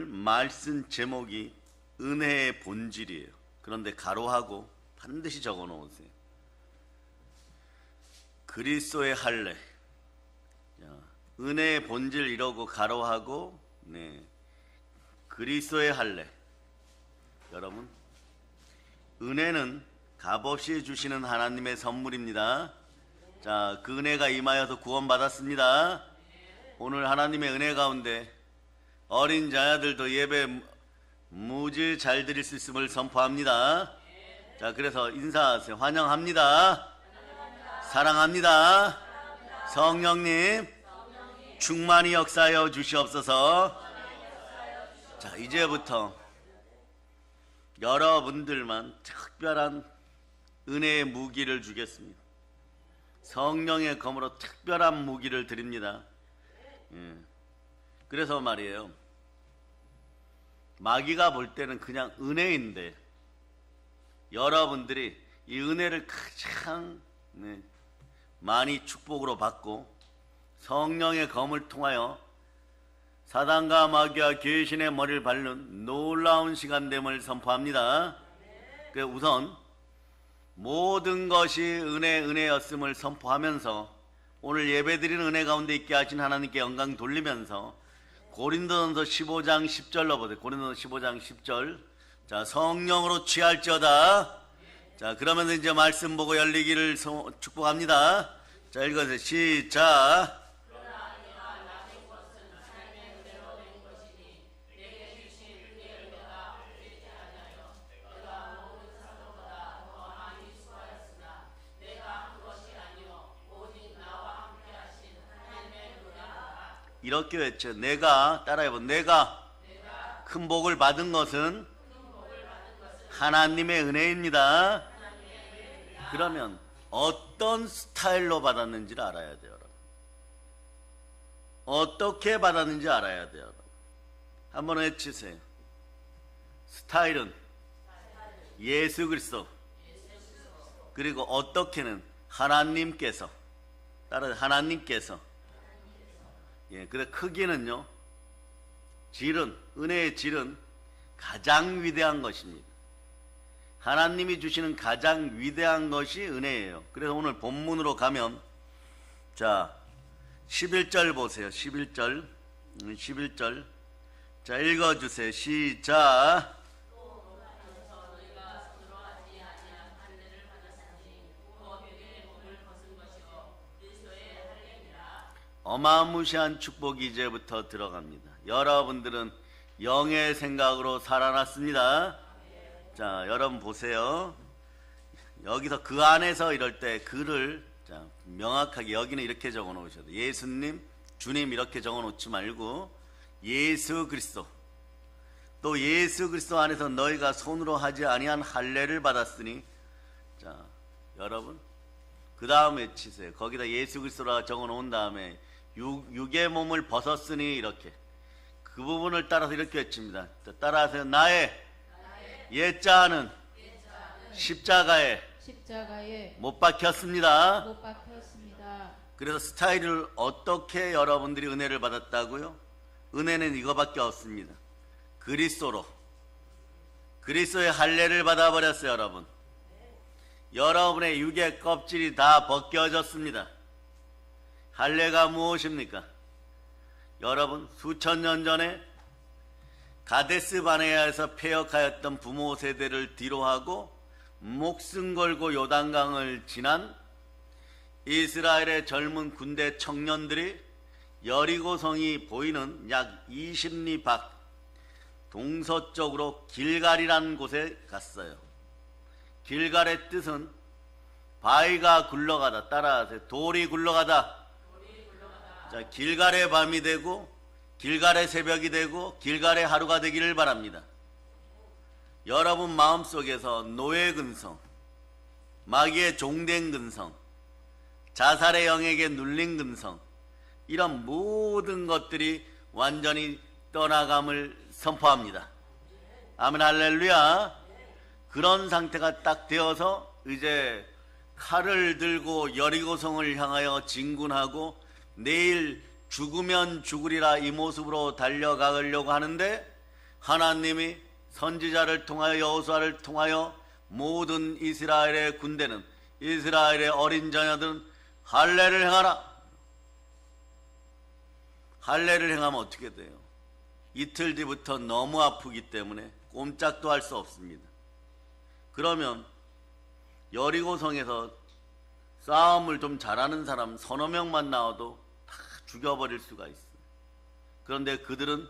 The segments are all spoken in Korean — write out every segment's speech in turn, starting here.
말씀 제목이 은혜의 본질이에요. 그런데 가로하고 반드시 적어 놓으세요. 그리스도의 할례. 은혜의 본질 이러고 가로하고 그리스도의 할례. 여러분, 은혜는 값없이 주시는 하나님의 선물입니다. 자, 그 은혜가 임하여서 구원받았습니다. 오늘 하나님의 은혜 가운데 어린 자녀들도 예배 무지 잘 드릴 수 있음을 선포합니다. 자, 그래서 인사하세요. 환영합니다. 사랑합니다. 성령님 충만히 역사하여 주시옵소서. 자, 이제부터 여러분들만 특별한 은혜의 무기를 주겠습니다. 성령의 검으로 특별한 무기를 드립니다. 그래서 말이에요, 마귀가 볼 때는 그냥 은혜인데 여러분들이 이 은혜를 가장 많이 축복으로 받고 성령의 검을 통하여 사단과 마귀와 귀신의 머리를 밟는 놀라운 시간됨을 선포합니다. 우선 모든 것이 은혜였음을 선포하면서 오늘 예배드리는 은혜 가운데 있게 하신 하나님께 영광 돌리면서 고린도전서 15장 10절로 보세요. 고린도전서 15장 10절. 자, 성령으로 취할지어다. 자, 그러면서 이제 말씀 보고 열리기를 축복합니다. 자, 읽어주세요. 시작. 이렇게 외쳐. 내가, 따라해봐. 내가 큰 복을 받은 것은 하나님의 은혜입니다. 그러면 어떤 스타일로 받았는지를 알아야 돼요, 여러분. 어떻게 받았는지 알아야 돼요, 여러분. 한번 외치세요. 스타일은 예수 그리스도, 그리고 어떻게는 하나님께서. 따라서 하나님께서. 그래, 크기는요, 질은, 은혜의 질은 가장 위대한 것입니다. 하나님이 주시는 가장 위대한 것이 은혜예요. 그래서 오늘 본문으로 가면, 자, 11절 보세요. 11절. 자, 읽어주세요. 시작. 어마무시한 축복이 이제부터 들어갑니다. 여러분들은 영의 생각으로 살아났습니다. 자, 여러분 보세요. 여기서 그 안에서 이럴 때 글을 자, 명확하게 여기는 이렇게 적어 놓으셔야 돼요. 예수님, 주님 이렇게 적어 놓지 말고 예수 그리스도. 또 예수 그리스도 안에서 너희가 손으로 하지 아니한 할례를 받았으니. 자, 여러분 그 다음에 치세요. 거기다 예수 그리스도라 적어 놓은 다음에 육의 몸을 벗었으니 이렇게 그 부분을 따라서 이렇게 외칩니다. 따라하세요. 나의 옛자는 십자가에 못 박혔습니다. 그래서 스타일을 어떻게 여러분들이 은혜를 받았다고요? 은혜는 이거밖에 없습니다. 그리스도로, 그리스도의 할례를 받아버렸어요. 여러분, 여러분의 육의 껍질이 다 벗겨졌습니다. 할례가 무엇입니까? 여러분, 수천 년 전에 가데스 바네아에서 폐역하였던 부모 세대를 뒤로하고 목숨 걸고 요단강을 지난 이스라엘의 젊은 군대 청년들이 여리고성이 보이는 약 20리 밖 동서쪽으로 길갈이라는 곳에 갔어요. 길갈의 뜻은 바위가 굴러가다. 따라하세요. 돌이 굴러가다. 자, 길갈의 밤이 되고 길갈의 새벽이 되고 길갈의 하루가 되기를 바랍니다. 여러분 마음속에서 노예 근성, 마귀의 종된 근성, 자살의 영에게 눌린 근성, 이런 모든 것들이 완전히 떠나감을 선포합니다. 아멘, 할렐루야. 그런 상태가 딱 되어서 이제 칼을 들고 여리고성을 향하여 진군하고 내일 죽으면 죽으리라 이 모습으로 달려가려고 하는데 하나님이 선지자를 통하여 여호수아를 통하여 모든 이스라엘의 군대는 이스라엘의 어린 자녀들은 할례를 행하라. 할례를 행하면 어떻게 돼요? 이틀 뒤부터 너무 아프기 때문에 꼼짝도 할 수 없습니다. 그러면 여리고성에서 싸움을 좀 잘하는 사람 서너 명만 나와도 다 죽여버릴 수가 있어요. 그런데 그들은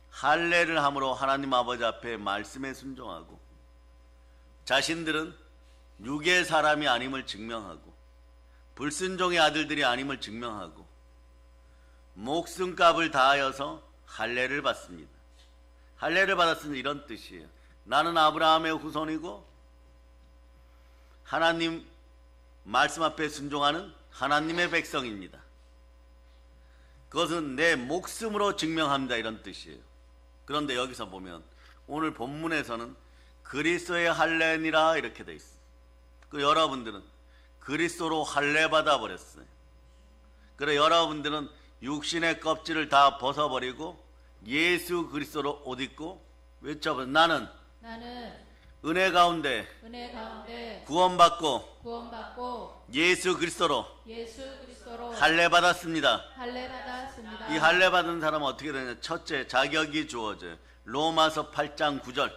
할례를 함으로 하나님 아버지 앞에 말씀에 순종하고 자신들은 육의 사람이 아님을 증명하고 불순종의 아들들이 아님을 증명하고 목숨값을 다하여서 할례를 받습니다. 할례를 받았으면 이런 뜻이에요. 나는 아브라함의 후손이고 하나님 말씀 앞에 순종하는 하나님의 백성입니다. 그것은 내 목숨으로 증명합니다. 이런 뜻이에요. 그런데 여기서 보면 오늘 본문에서는 그리스도의 할례니라 이렇게 돼 있어요. 그 여러분들은 그리스도로 할례 받아 버렸어요. 그래 여러분들은 육신의 껍질을 다 벗어버리고 예수 그리스도로 옷 입고 외쳐보세요. 나는 은혜 가운데 구원받고 예수 그리스도로 할례 받았습니다. 이 할례 받은 사람은 어떻게 되냐? 첫째, 자격이 주어져요. 로마서 8장 9절.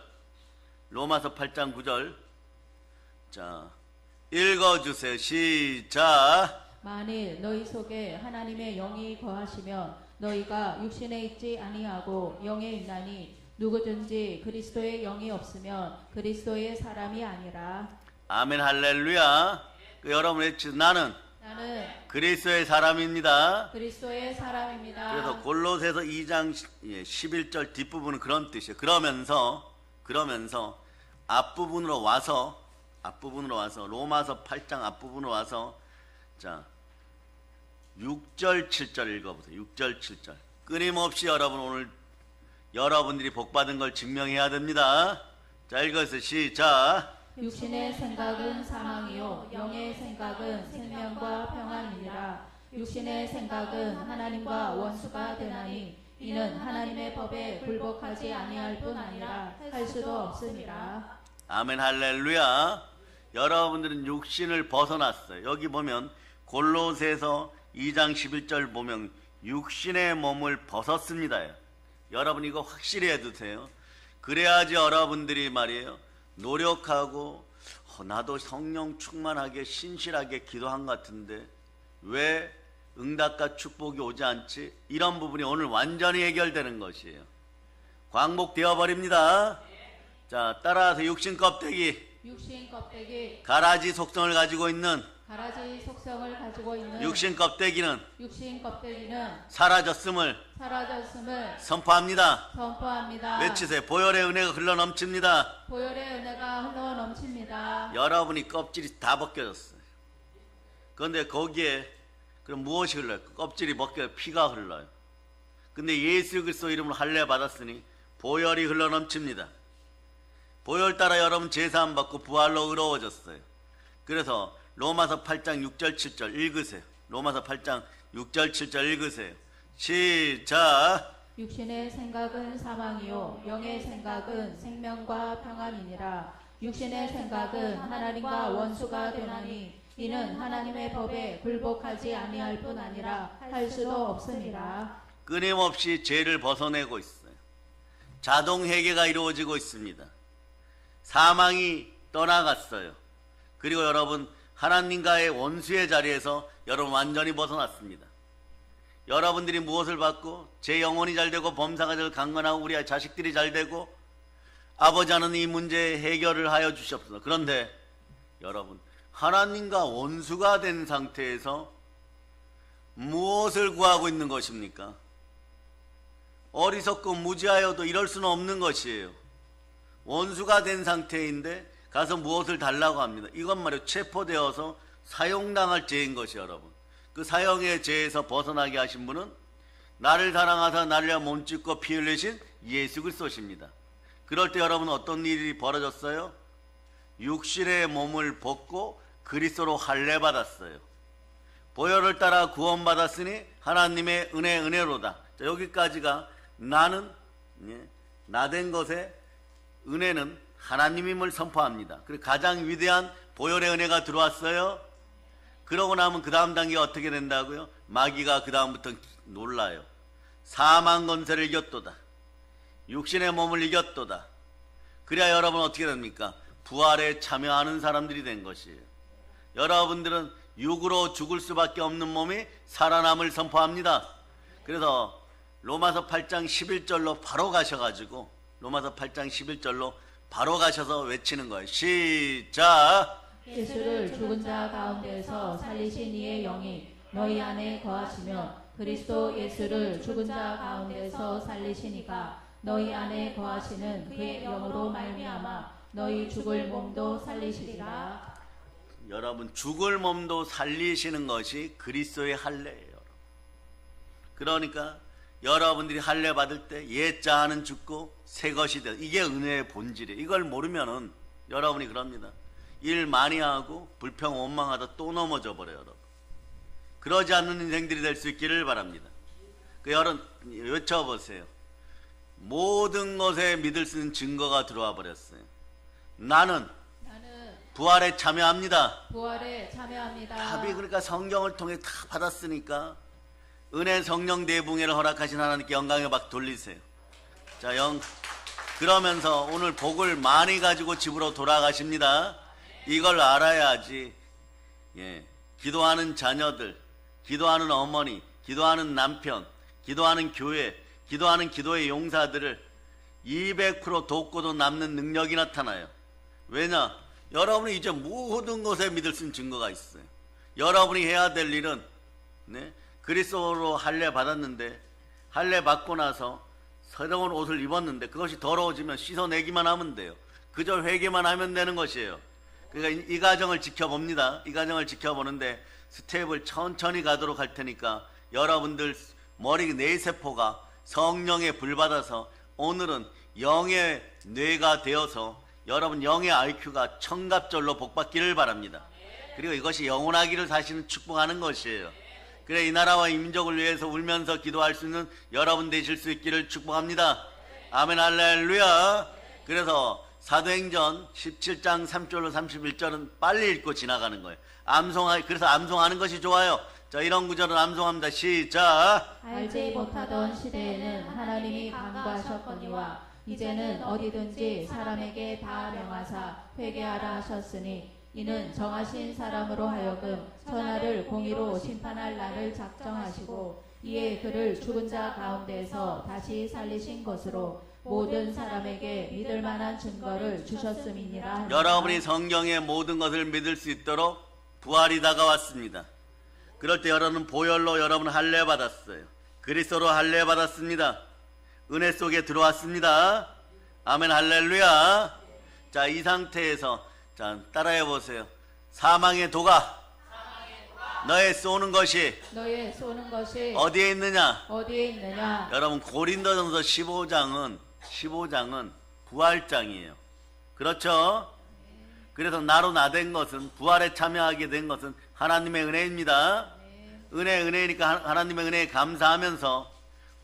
로마서 8장 9절. 자, 읽어주세요. 시작. 만일 너희 속에 하나님의 영이 거하시면 너희가 육신에 있지 아니하고 영에 있나니 누구든지 그리스도의 영이 없으면 그리스도의 사람이 아니라. 아멘 할렐루야. 여러분 외치 나는 그리스도의 사람입니다. 그리스도의 사람입니다. 그래서 골로새서 2장 11절 뒷부분은 그런 뜻이에요. 그러면서 앞부분으로 와서 로마서 8장 앞부분으로 와서 자 6절 7절 읽어보세요. 6절 7절 끊임없이 여러분 오늘 여러분들이 복받은 걸 증명해야 됩니다. 자 읽어주세요. 시작. 육신의 생각은 사망이요 영의 생각은 생명과 평안이니라. 육신의 생각은 하나님과 원수가 되나니 이는 하나님의 법에 굴복하지 아니할 뿐 아니라 할 수도 없음이라. 아멘 할렐루야. 여러분들은 육신을 벗어났어요. 여기 보면 골로새서 2장 11절 보면 육신의 몸을 벗었습니다. 여러분 이거 확실히 해두세요. 그래야지 여러분들이 말이에요 노력하고 나도 성령 충만하게 신실하게 기도한 것 같은데 왜 응답과 축복이 오지 않지? 이런 부분이 오늘 완전히 해결되는 것이에요. 광복되어 버립니다. 자 따라서 육신 껍데기 가라지 속성을 가지고 있는 육신 껍데기는 사라졌음을 선포합니다. 외치세요. 보혈의 은혜가 흘러 넘칩니다. 여러분이 껍질이 다 벗겨졌어요. 그런데 거기에 그럼 무엇이 흘러요? 껍질이 벗겨 피가 흘러요. 근데 예수 그리스도 이름으로 할례 받았으니 보혈이 흘러 넘칩니다. 보혈 따라 여러분 제사함 받고 부활로 의로워졌어요. 그래서 로마서 8장 6절 7절 읽으세요. 로마서 8장 6절 7절 읽으세요. 시작. 육신의 생각은 사망이요 영의 생각은 생명과 평안이니라. 육신의 생각은 하나님과 원수가 되나니 이는 하나님의 법에 굴복하지 아니할 뿐 아니라 할 수도 없음이라. 끊임없이 죄를 벗어내고 있어요. 자동 회개가 이루어지고 있습니다. 사망이 떠나갔어요. 그리고 여러분 하나님과의 원수의 자리에서 여러분 완전히 벗어났습니다. 여러분들이 무엇을 받고 제 영혼이 잘되고 범사가 잘 강건하고 우리 자식들이 잘되고 아버지 하나님 이 문제 해결을 하여 주시옵소서. 그런데 여러분 하나님과 원수가 된 상태에서 무엇을 구하고 있는 것입니까? 어리석고 무지하여도 이럴 수는 없는 것이에요. 원수가 된 상태인데 가서 무엇을 달라고 합니다. 이건 말이에요. 체포되어서 사형당할 죄인 것이 여러분. 그 사형의 죄에서 벗어나게 하신 분은 나를 사랑하사 나를 위하여 몸짓고 피 흘리신 예수 그리스도십니다. 그럴 때 여러분 어떤 일이 벌어졌어요? 육신의 몸을 벗고 그리스도로 할례 받았어요. 보혈을 따라 구원받았으니 하나님의 은혜로다. 자, 여기까지가 나는 나된 것에 은혜는 하나님임을 선포합니다. 그리고 가장 위대한 보혈의 은혜가 들어왔어요. 그러고 나면 그 다음 단계가 어떻게 된다고요? 마귀가 그 다음부터 놀라요. 사망 권세를 이겼도다. 육신의 몸을 이겼도다. 그래야 여러분 어떻게 됩니까? 부활에 참여하는 사람들이 된 것이에요. 여러분들은 육으로 죽을 수밖에 없는 몸이 살아남을 선포합니다. 그래서 로마서 8장 11절로 바로 가셔가지고 로마서 8장 11절로 바로 가셔서 외치는 거예요. 시작! 예수를 죽은 자 가운데서 살리신 이의 영이 너희 안에 거하시며 그리스도 예수를 죽은 자 가운데서 살리신 이가 너희 안에 거하시는 그의 영으로 말미암아 너희 죽을 몸도 살리시리라. 여러분 죽을 몸도 살리시는 것이 그리스도의 할례예요. 그러니까 여러분들이 할례 받을 때 옛자는 죽고 새 것이 돼. 이게 은혜의 본질이에요. 이걸 모르면은 여러분이 그럽니다. 일 많이 하고 불평 원망하다 또 넘어져 버려요. 여러분. 그러지 않는 인생들이 될 수 있기를 바랍니다. 그 여러분 외쳐보세요. 모든 것에 믿을 수 있는 증거가 들어와 버렸어요. 나는 부활에 참여합니다. 부활에 참여합니다. 답이 그러니까 성경을 통해 다 받았으니까 은혜 성령 대붕해를 허락하신 하나님께 영광의 박 돌리세요. 자, 그러면서 오늘 복을 많이 가지고 집으로 돌아가십니다. 이걸 알아야지. 기도하는 자녀들, 기도하는 어머니, 기도하는 남편, 기도하는 교회, 기도하는 기도의 용사들을 200% 돕고도 남는 능력이 나타나요. 왜냐? 여러분이 이제 모든 것에 믿을 수 있는 증거가 있어요. 여러분이 해야 될 일은 그리스도로 할례 받았는데 할례 받고 나서 새로운 옷을 입었는데 그것이 더러워지면 씻어내기만 하면 돼요. 그저 회개만 하면 되는 것이에요. 그러니까 이 과정을 지켜봅니다. 이 과정을 지켜보는데 스텝을 천천히 가도록 할 테니까 여러분들 머리 뇌세포가 성령에 불받아서 오늘은 영의 뇌가 되어서 여러분 영의 IQ가 청갑절로 복받기를 바랍니다. 그리고 이것이 영원하기를 사실은 축복하는 것이에요. 그래 이 나라와 이 민족을 위해서 울면서 기도할 수 있는 여러분 되실 수 있기를 축복합니다. 아멘 할렐루야. 그래서 사도행전 17장 3절로 31절은 빨리 읽고 지나가는 거예요. 그래서 암송하는 것이 좋아요. 자, 이런 구절은 암송합니다. 시작. 알지 못하던 시대에는 하나님이 간구하셨거니와 이제는 어디든지 사람에게 다 명하사 회개하라 하셨으니 이는 정하신 사람으로 하여금 천하를 공의로 심판할 날을 작정하시고 이에 그를 죽은 자 가운데서 다시 살리신 것으로 모든 사람에게 믿을 만한 증거를 주셨음이니라. 여러분이 성경의 모든 것을 믿을 수 있도록 부활이 다가왔습니다. 그럴 때 여러분은 보혈로 여러분 할례 받았어요. 그리스도로 할례 받았습니다. 은혜 속에 들어왔습니다. 아멘 할렐루야. 자, 이 상태에서 자, 따라해 보세요. 사망의 도가 너의 쏘는 것이 어디에 있느냐? 여러분 고린도전서 15장은 부활장이에요. 그렇죠? 그래서 나로 나된 것은 부활에 참여하게 된 것은 하나님의 은혜입니다. 은혜니까 하나님의 은혜에 감사하면서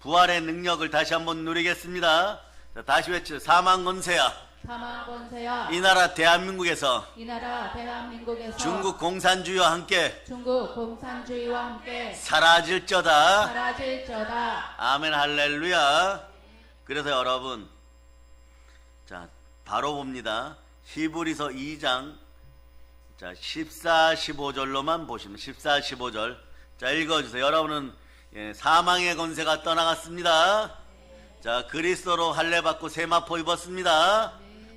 부활의 능력을 다시 한번 누리겠습니다. 자, 다시 외치죠. 사망 권세야. 이 나라 대한민국에서 중국 공산주의와 함께 사라질저다. 아멘 할렐루야. 그래서 여러분 자 바로 봅니다. 히브리서 2장 자 14, 15절로만 보시면 14, 15절 자 읽어주세요. 여러분은 사망의 권세가 떠나갔습니다. 자 그리스도로 할례 받고 세마포 입었습니다.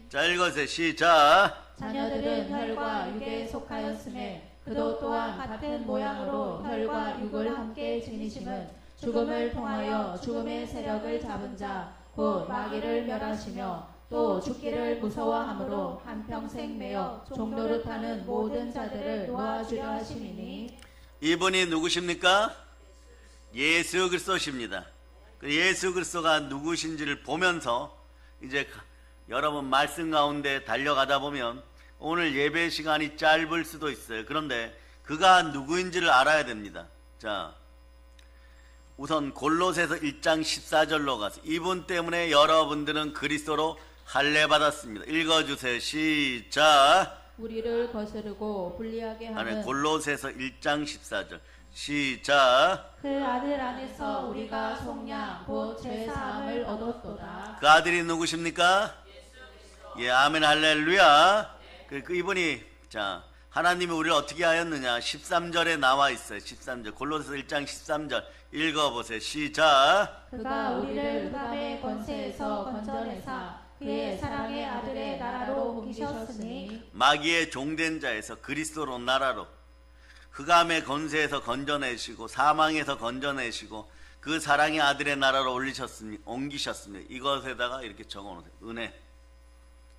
자 읽어주세요. 시작. 자녀들은 혈과 육에 속하였음에 그도 또한 같은 모양으로 혈과 육을 함께 지니심은 죽음을 통하여 죽음의 세력을 잡은 자 곧 마귀를 멸하시며 또 죽기를 무서워함으로 한평생 매여 종노릇하는 모든 자들을 놓아주려 하심이니. 이분이 누구십니까? 예수 그리스도십니다. 예수 그리스도가 누구신지를 보면서 이제 여러분 말씀 가운데 달려가다 보면 오늘 예배 시간이 짧을 수도 있어요. 그런데 그가 누구인지를 알아야 됩니다. 자, 우선 골로새서 1장 14절로 가서 이분 때문에 여러분들은 그리스도로 할례 받았습니다. 읽어주세요. 시작. 우리를 거스르고 불리하게 하는 골로새서 1장 14절 시작. 그 아들 안에서 우리가 속량 곧 죄사함을 얻었도다. 그 아들이 누구십니까? 예, 아멘 할렐루야. 이분이 자 하나님이 우리를 어떻게 하였느냐 13절에 나와 있어요. 13절 골로새서 1장 13절 읽어보세요. 시작. 그가 우리를 흑암의 권세에서 건져내사 그의 사랑의 아들의 나라로 옮기셨으니 마귀의 종된 자에서 그리스도로 나라로 흑암의 권세에서 건져내시고 사망에서 건져내시고 그 사랑의 아들의 나라로 옮기셨습니다. 이것에다가 이렇게 적어놓으세요. 은혜.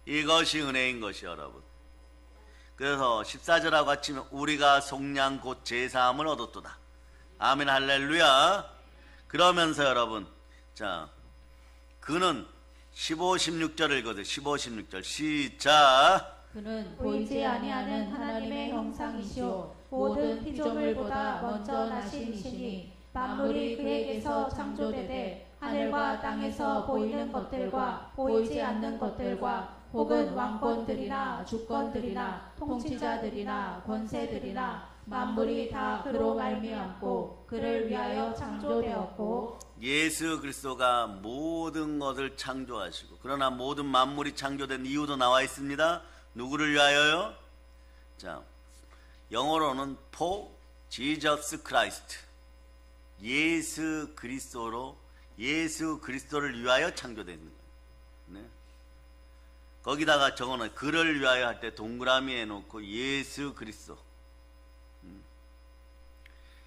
이것이 은혜인 것이 여러분. 그래서 14절하고 같이 우리가 속량 곧 제사함을 얻었도다. 아멘 할렐루야. 그러면서 여러분 자 그는 15, 16절을 읽어주세요. 15, 16절 시작. 그는 보이지 아니하는 하나님의 형상이시오 모든 피조물보다 먼저 나신 이시니 만물이 그에게서 창조되되 하늘과 땅에서 보이는 것들과 보이지 않는 것들과 혹은 왕권들이나 주권들이나 통치자들이나 권세들이나 만물이 다 그로 말미암고 그를 위하여 창조되었고 예수 그리스도가 모든 것을 창조하시고 그러나 모든 만물이 창조된 이유도 나와 있습니다. 누구를 위하여요? 자, 영어로는 for Jesus Christ. 예수 그리스도로 예수 그리스도를 위하여 창조된 거예요. 네. 거기다가 적어놓은 그를 위하여 할 때 동그라미 해놓고 예수 그리스도.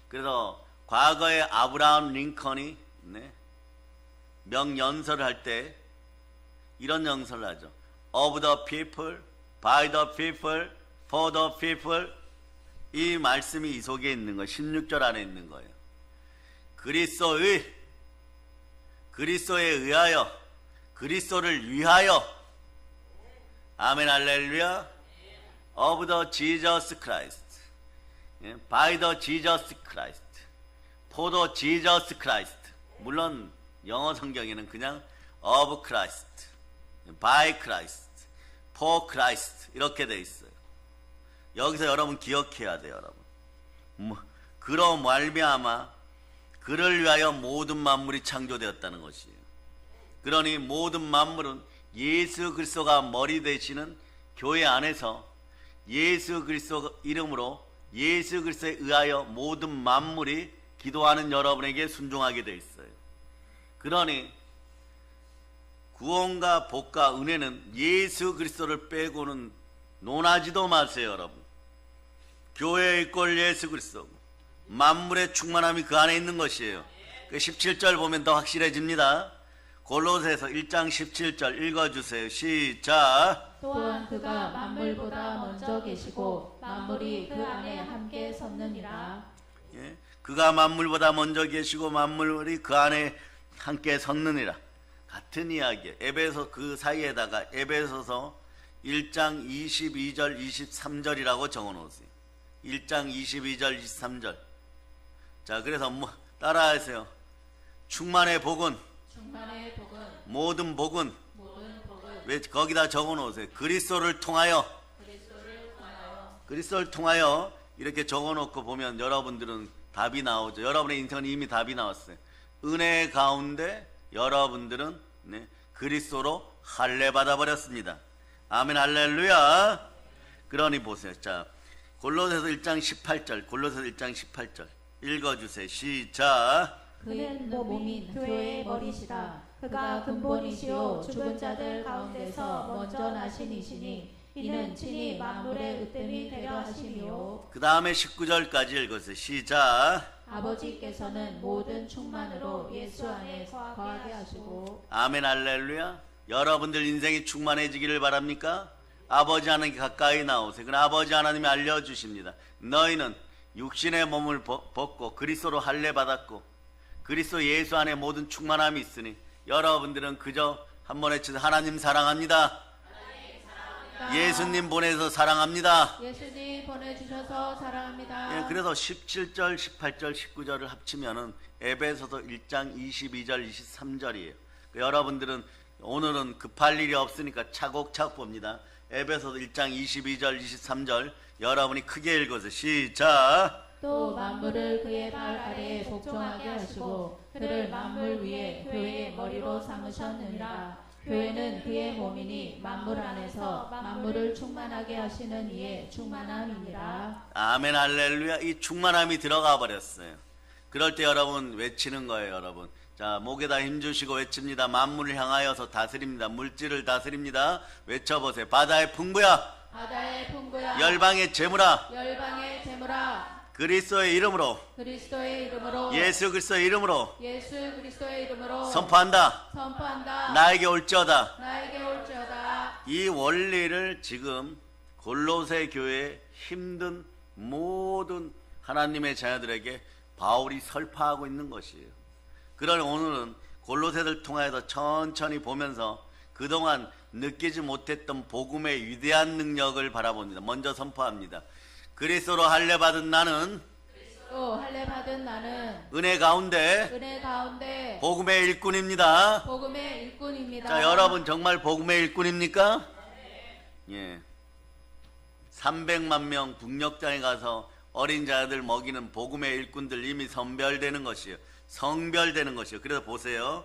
그래서 과거에 아브라함 링컨이 네, 명연설을 할 때 이런 연설을 하죠. Of the people, by the people, for the people. 이 말씀이 이 속에 있는 거예요. 16절 안에 있는 거예요. 그리스도에 의하여, 그리스도를 위하여. 아멘 할렐루야. Of the Jesus Christ, by the Jesus Christ, for the Jesus Christ. 물론 영어 성경에는 그냥 of Christ, by Christ, for Christ 이렇게 돼 있어요. 여기서 여러분 기억해야 돼요, 여러분. 그로 말미암아 그를 위하여 모든 만물이 창조되었다는 것이에요. 그러니 모든 만물은 예수 그리스도가 머리 되시는 교회 안에서 예수 그리스도 이름으로 예수 그리스도에 의하여 모든 만물이 기도하는 여러분에게 순종하게 돼 있어요. 그러니 구원과 복과 은혜는 예수 그리스도를 빼고는 논하지도 마세요, 여러분. 교회의 꼴 예수 그리스도, 만물의 충만함이 그 안에 있는 것이에요. 그 17절 보면 더 확실해집니다. 골로새서 1장 17절 읽어주세요. 시작. 또한 그가 만물보다 먼저 계시고 만물이 그 안에 함께 섰느니라. 예, 그가 만물보다 먼저 계시고 만물이 그 안에 함께 섰느니라. 같은 이야기예요. 에베소 그 사이에다가 에베소서 1장 22절 23절이라고 적어놓으세요. 1장 22절 23절. 자, 그래서 따라하세요. 충만의 복은 모든 복은 왜 거기다 적어놓으세요. 그리스도를 통하여 이렇게 적어놓고 보면 여러분들은 답이 나오죠. 여러분의 인생은 이미 답이 나왔어요. 은혜 가운데 여러분들은 그리스도로 할례 받아버렸습니다. 아멘 할렐루야. 그러니 보세요. 자, 골로새서 1장 18절 골로새서 1장 18절 읽어주세요. 시작. 그는 몸인 교회의 머리시라. 그가 근본이시요 죽은 자들 가운데서 먼저 나신 이시니 이는 친히 만물의 으뜸이 되려 하심이요. 그 다음에 19절까지 읽으세요. 시작. 아버지께서는 모든 충만으로 예수 안에 거하게 하시고. 아멘 할렐루야. 여러분들 인생이 충만해지기를 바랍니까? 아버지 하나님께 가까이 나오세요. 그럼 아버지 하나님이 알려주십니다. 너희는 육신의 몸을 벗고 그리스도로 할례 받았고 그리스도 예수 안에 모든 충만함이 있으니 여러분들은 그저 한 번 외치듯 하나님 사랑합니다. 예수님 보내서 사랑합니다. 예수님 보내주셔서 사랑합니다. 예, 그래서 17절, 18절, 19절을 합치면은 에베소서 1장 22절, 23절이에요. 여러분들은 오늘은 급할 일이 없으니까 차곡차곡 봅니다. 에베소서 1장 22절, 23절 여러분이 크게 읽어서 시작. 또 만물을 그의 발 아래에 복종하게 하시고 그를 만물 위에 교회의 머리로 삼으셨느니라. 교회는 그의 몸이니 만물 안에서 만물을 충만하게 하시는 이의 충만함이니라. 아멘 할렐루야. 이 충만함이 들어가 버렸어요. 그럴 때 여러분 외치는 거예요. 여러분 자, 목에다 힘주시고 외칩니다. 만물을 향하여서 다스립니다. 물질을 다스립니다. 외쳐보세요. 바다의 풍부야, 바다의 풍부야, 열방의 재물아, 열방의 재물아, 그리스도의 이름으로, 그리스도의 이름으로, 예수 그리스도의 이름으로 예수 그리스도의 이름으로 선포한다. 선포한다. 나에게 올지어다. 나에게 올지어다. 이 원리를 지금 골로새 교회에 힘든 모든 하나님의 자녀들에게 바울이 설파하고 있는 것이에요. 그러나 오늘은 골로새를 통하여서 천천히 보면서 그동안 느끼지 못했던 복음의 위대한 능력을 바라봅니다. 먼저 선포합니다. 그리스도로 할례 받은 나는 또 할례 받은 나는 은혜 가운데 은혜 가운데 복음의 일꾼입니다. 복음의 일꾼입니다. 자, 여러분 정말 복음의 일꾼입니까? 예. 300만 명 북녘장에 가서 어린 자들 먹이는 복음의 일꾼들 이미 선별되는 것이요. 성별되는 것이요. 그래서 보세요.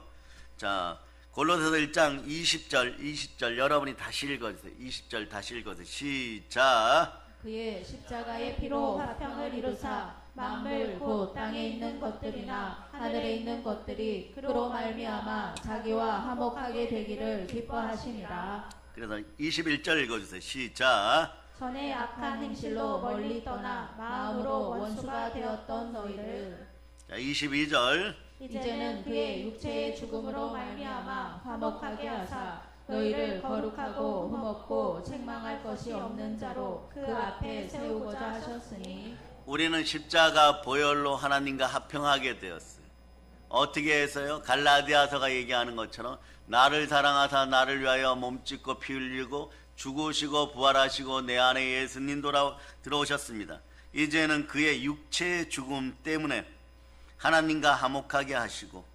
자, 골로새서 1장 20절 여러분이 다시 읽어주세요. 20절 다시 읽어주세요. 시작. 그의 십자가의 피로 화평을 이루사 만물 곧 땅에 있는 것들이나 하늘에 있는 것들이 그로 말미암아 자기와 화목하게 되기를 기뻐하시니라. 그래서 21절 읽어주세요. 시작. 전에 악한 행실로 멀리 떠나 마음으로 원수가 되었던 너희를 자, 22절. 이제는 그의 육체의 죽음으로 말미암아 화목하게 하사 너희를 거룩하고 흠없고 책망할 것이 없는 자로 그 앞에 세우고자 하셨으니 우리는 십자가 보혈로 하나님과 합평하게 되었어요. 어떻게 해서요? 갈라디아서가 얘기하는 것처럼 나를 사랑하사 나를 위하여 몸짓고 피 흘리고 죽으시고 부활하시고 내 안에 예수님 들어오셨습니다. 이제는 그의 육체의 죽음 때문에 하나님과 화목하게 하시고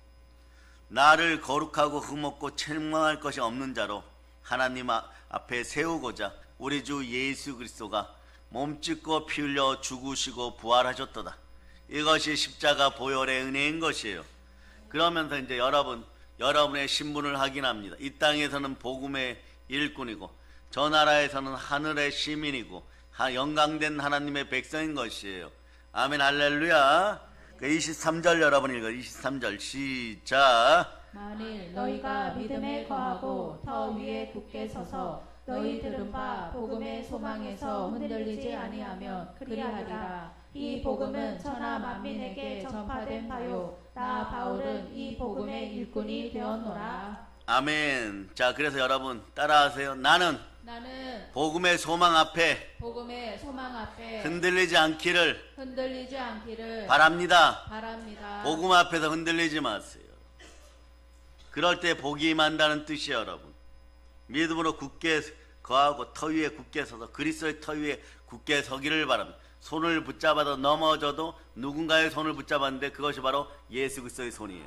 나를 거룩하고 흠없고 책망할 것이 없는 자로 하나님 앞에 세우고자 우리 주 예수 그리스도가 몸짓고 피 흘려 죽으시고 부활하셨도다. 이것이 십자가 보혈의 은혜인 것이에요. 그러면서 이제 여러분의 신분을 확인합니다. 이 땅에서는 복음의 일꾼이고 저 나라에서는 하늘의 시민이고 영광된 하나님의 백성인 것이에요. 아멘 할렐루야. 23절 여러분 읽어요. 23절 시작. 만일 너희가 믿음에 거하고 더 위에 굳게 서서 너희 들은 바 복음의 소망에서 흔들리지 아니하면 그리하리라. 이 복음은 천하 만민에게 전파된 바요 나 바울은 이 복음의 일꾼이 되었노라. 아멘. 자, 그래서 여러분 따라하세요. 나는 복음의 소망 앞에 복음의 소망 앞에 흔들리지 않기를 바랍니다. 복음 앞에서 흔들리지 마세요. 그럴 때 복이 임한다는 뜻이에요. 여러분 믿음으로 굳게 거하고 터 위에 굳게 서서 그리스도의 터 위에 굳게 서기를 바랍니다. 손을 붙잡아도 넘어져도 누군가의 손을 붙잡았는데 그것이 바로 예수 그리스도의 손이에요.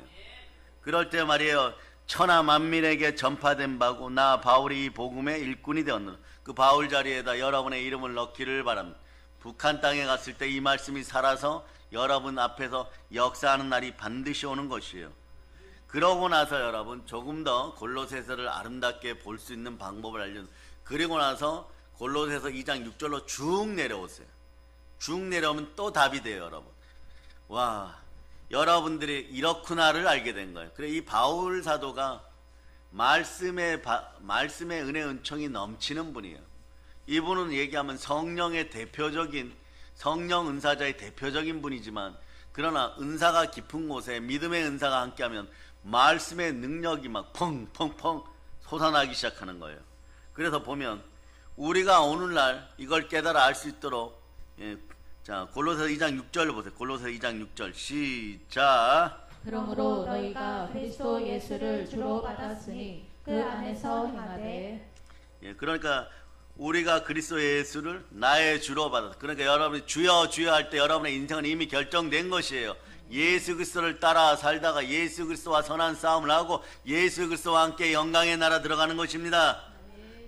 그럴 때 말이에요. 천하 만민에게 전파된 바고 나 바울이 이 복음의 일꾼이 되었노라. 그 바울 자리에다 여러분의 이름을 넣기를 바랍니다. 북한 땅에 갔을 때 이 말씀이 살아서 여러분 앞에서 역사하는 날이 반드시 오는 것이에요. 그러고 나서 여러분 조금 더 골로새서를 아름답게 볼 수 있는 방법을 알려줍니다. 그리고 나서 골로새서 2장 6절로 쭉 내려오세요. 쭉 내려오면 또 답이 돼요. 여러분 와, 여러분들이 이렇구나를 알게 된 거예요. 그래 이 바울 사도가 말씀의 은혜 은총이 넘치는 분이에요. 이분은 얘기하면 성령의 대표적인 성령 은사자의 대표적인 분이지만 그러나 은사가 깊은 곳에 믿음의 은사가 함께하면 말씀의 능력이 막 펑펑펑 솟아나기 시작하는 거예요. 그래서 보면 우리가 오늘날 이걸 깨달아 알 수 있도록 자, 골로새서 2장 6절 보세요. 골로새서 2장 6절 시작. 그러므로 너희가 그리스도 예수를 주로 받았으니 그 안에서 행하되. 그러니까 우리가 그리스도 예수를 나의 주로 받았다. 그러니까 여러분이 주여 주여 할 때 여러분의 인생은 이미 결정된 것이에요. 예수 그리스도를 따라 살다가 예수 그리스도와 선한 싸움을 하고 예수 그리스도와 함께 영광의 나라 들어가는 것입니다.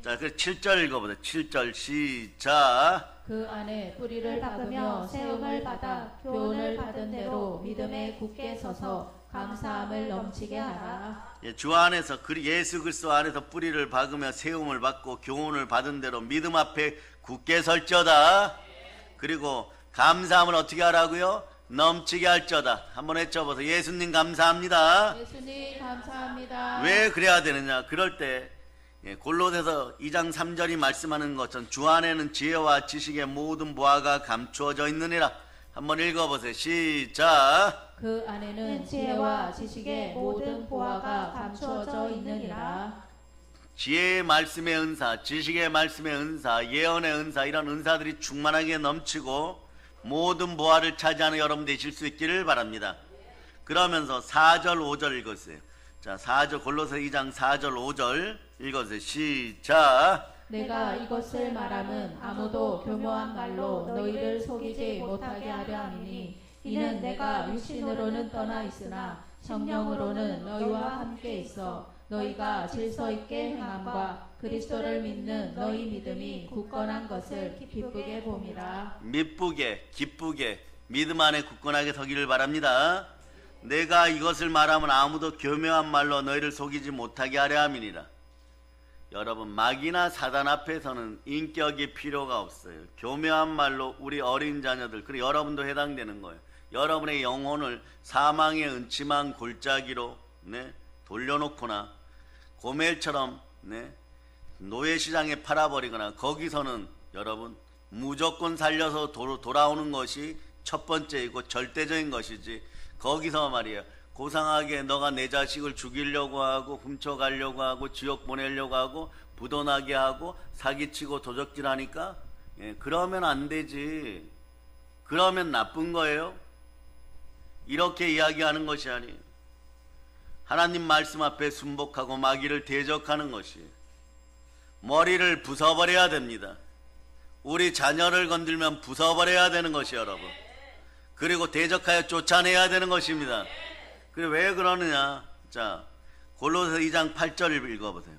자, 그 7절 읽어보세요. 7절 시작. 그 안에 뿌리를 박으며 세움을 받아 교훈을 받은 대로 믿음에 굳게 서서 감사함을 넘치게 하라. 예, 주 안에서 예수 그리스도 안에서 뿌리를 박으며 세움을 받고 교훈을 받은 대로 믿음 앞에 굳게 설지어다. 그리고 감사함을 어떻게 하라고요? 넘치게 할지어다. 한번 외쳐보세요. 예수님 감사합니다. 예수님 감사합니다. 왜 그래야 되느냐? 그럴 때 골로새서 2장 3절이 말씀하는 것처럼 주 안에는 지혜와 지식의 모든 보화가 감추어져 있느니라. 한번 읽어보세요. 시작. 그 안에는 지혜와 지식의 모든 보화가 감추어져 있느니라. 지혜의 말씀의 은사, 지식의 말씀의 은사, 예언의 은사, 이런 은사들이 충만하게 넘치고 모든 보화를 차지하는 여러분 되실 수 있기를 바랍니다. 그러면서 4절 5절 읽으세요. 자, 4절 골로새 2장 4절 5절 읽으세요. 시작. 내가 이것을 말함은 아무도 교묘한 말로 너희를 속이지 못하게 하려 함이니 이는 내가 육신으로는 떠나 있으나 성령으로는 너희와 함께 있어 너희가 질서 있게 행함과 그리스도를 믿는 너희 믿음이 굳건한 것을 기쁘게 봄이라. 미쁘게 기쁘게 믿음 안에 굳건하게 서기를 바랍니다. 내가 이것을 말하면 아무도 교묘한 말로 너희를 속이지 못하게 하려 함이니라. 여러분, 마귀나 사단 앞에서는 인격이 필요가 없어요. 교묘한 말로 우리 어린 자녀들, 그리고 여러분도 해당되는 거예요. 여러분의 영혼을 사망의 은침한 골짜기로 돌려놓거나 고멜처럼 노예시장에 팔아버리거나 거기서는 여러분 무조건 살려서 돌아오는 것이 첫 번째이고 절대적인 것이지, 거기서 말이에요 고상하게 너가 내 자식을 죽이려고 하고 훔쳐가려고 하고 지옥 보내려고 하고 부도나게 하고 사기치고 도적질하니까 그러면 안 되지. 그러면 나쁜 거예요. 이렇게 이야기하는 것이 아니에요. 하나님 말씀 앞에 순복하고 마귀를 대적하는 것이에요. 머리를 부숴버려야 됩니다. 우리 자녀를 건들면 부숴버려야 되는 것이에요, 여러분. 그리고 대적하여 쫓아내야 되는 것입니다. 그래, 왜 그러느냐? 자, 골로새 2장 8절 읽어보세요.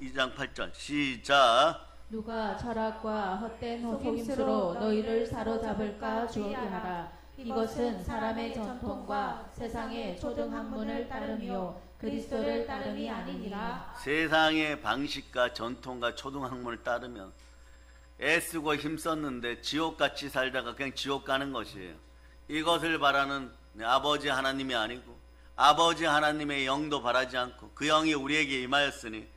2장 8절 시작. 누가 철학과 헛된 속임수로 너희를 사로잡을까 주의하라. 이것은 사람의 전통과 세상의 초등학문을 따름이요 그리스도를 따름이 아니니라. 세상의 방식과 전통과 초등학문을 따르면 애쓰고 힘썼는데 지옥같이 살다가 그냥 지옥 가는 것이에요. 이것을 바라는 아버지 하나님이 아니고 아버지 하나님의 영도 바라지 않고 그 영이 우리에게 임하였으니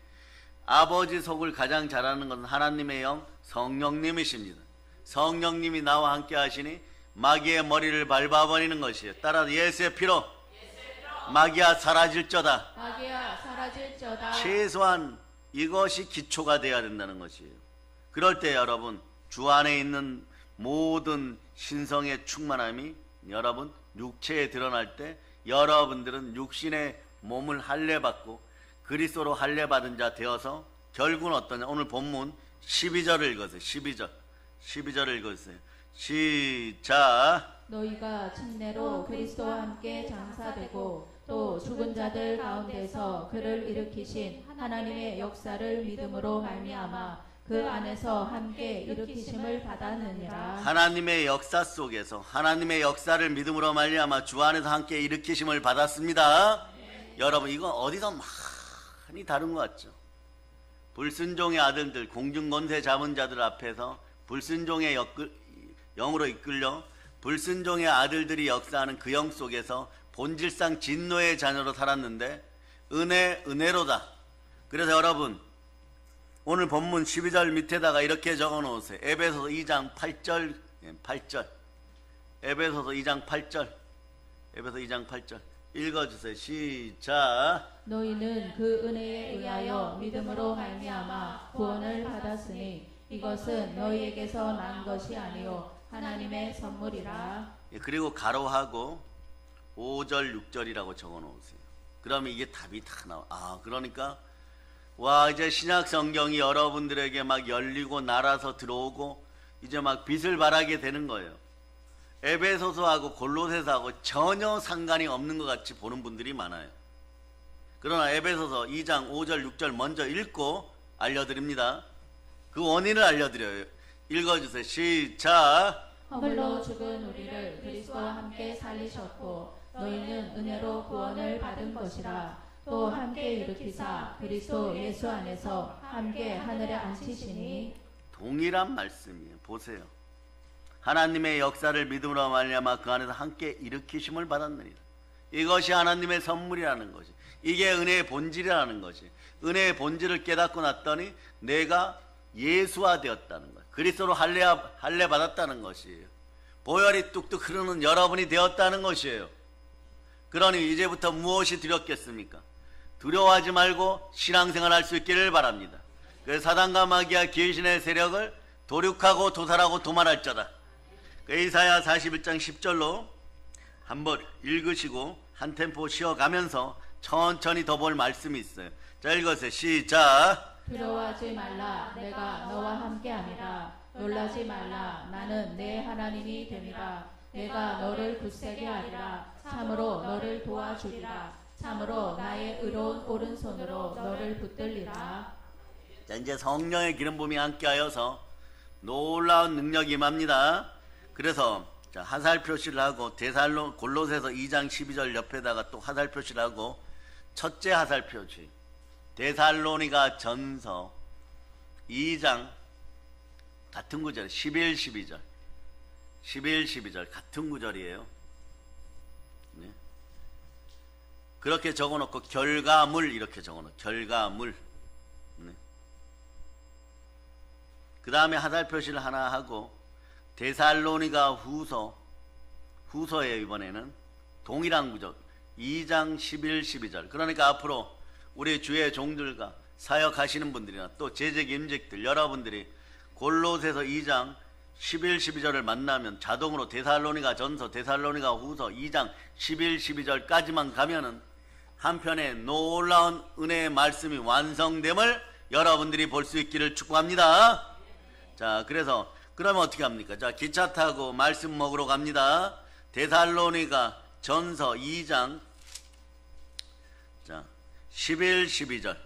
아버지 속을 가장 잘하는 것은 하나님의 영 성령님이십니다. 성령님이 나와 함께 하시니 마귀의 머리를 밟아버리는 것이에요. 따라서 예수의 피로 마귀야 사라질저다. 마귀야 사라질저다. 최소한 이것이 기초가 되어야 된다는 것이에요. 그럴 때 여러분 주 안에 있는 모든 신성의 충만함이 여러분 육체에 드러날 때 여러분들은 육신의 몸을 할례받고 그리스도로 할례받은 자 되어서 결국은 어떠냐? 오늘 본문 12절을 읽으세요. 12절을 읽으세요. 시작. 너희가 침례로 그리스도와 함께 장사되고 또 죽은 자들 가운데서 그를 일으키신 하나님의 역사를 믿음으로 말미암아 그 안에서 함께 일으키심을 받았느니라. 하나님의 역사 속에서 하나님의 역사를 믿음으로 말미암아 주 안에서 함께 일으키심을 받았습니다. 여러분, 이건 어디서 많이 다른 것 같죠? 불순종의 아들들, 공중권세 잡은 자들 앞에서 불순종의 영으로 이끌려 불순종의 아들들이 역사하는 그 영 속에서 본질상 진노의 자녀로 살았는데 은혜로다. 그래서 여러분 오늘 본문 12절 밑에다가 이렇게 적어 놓으세요. 에베소서 2장 8절. 에베소서 2장 8절. 에베소 2장 8절 읽어주세요. 시작. 너희는 그 은혜에 의하여 믿음으로 말미암아 구원을 받았으니 이것은 너희에게서 난 것이 아니요 하나님의 선물이라. 그리고 가로하고 5절 6절이라고 적어 놓으세요. 그러면 이게 답이 다 나와. 그러니까 와, 이제 신약 성경이 여러분들에게 막 열리고 날아서 들어오고 이제 막 빛을 발하게 되는 거예요. 에베소서하고 골로새서하고 전혀 상관이 없는 것 같이 보는 분들이 많아요. 그러나 에베소서 2장 5절 6절 먼저 읽고 알려드립니다. 그 원인을 알려드려요. 읽어주세요. 시작. 허물로 죽은 우리를 그리스도와 함께 살리셨고 너희는 은혜로 구원을 받은 것이라. 또 함께 일으키사 그리스도 예수 안에서 함께 하늘에 앉히시니. 동일한 말씀이에요. 보세요. 하나님의 역사를 믿음으로 말미암아 그 안에서 함께 일으키심을 받았느니라. 이것이 하나님의 선물이라는 것이, 이게 은혜의 본질이라는 것이, 은혜의 본질을 깨닫고 났더니 내가 예수화 되었다는 것, 그리스도로 할례 받았다는 것이에요. 보혈이 뚝뚝 흐르는 여러분이 되었다는 것이에요. 그러니 이제부터 무엇이 두렵겠습니까? 두려워하지 말고 신앙생활 할 수 있기를 바랍니다. 그 사단과 마귀와 귀신의 세력을 도륙하고 도살하고 도말할자다. 그 이사야 41장 10절로 한번 읽으시고 한 템포 쉬어가면서 천천히 더 볼 말씀이 있어요. 자, 읽으세요. 시작. 두려워하지 말라. 내가 너와 함께함이라. 놀라지 말라. 나는 내 하나님이 됨이라. 내가 너를 굳세게 하리라. 참으로 너를 도와주리라. 참으로 나의 의로운 오른손으로 너를 붙들리라. 자, 이제 성령의 기름 부음이 함께하여서 놀라운 능력이 임합니다. 그래서 자, 화살 표시를 하고 골로새서 2장 12절 옆에다가 또 화살 표시를 하고 첫째 화살 표시 데살로니가 전서 2장 같은 구절 11, 12절 같은 구절이에요. 네. 그렇게 적어놓고 결과물 이렇게 적어놓고 결과물. 네. 그 다음에 화살 표시를 하나 하고 데살로니가 후서예요. 이번에는 동일한 구절 2장 11, 12절. 그러니까 앞으로 우리 주의 종들과 사역하시는 분들이나 또 재직 임직들 여러분들이 골로새서 2장 11, 12절을 만나면 자동으로 데살로니가 전서, 데살로니가 후서 2장 11, 12절까지만 가면은 한편에 놀라운 은혜의 말씀이 완성됨을 여러분들이 볼 수 있기를 축복합니다. 자, 그래서 그러면 어떻게 합니까? 자, 기차 타고 말씀 먹으러 갑니다. 데살로니가 전서 2장 자 11, 12절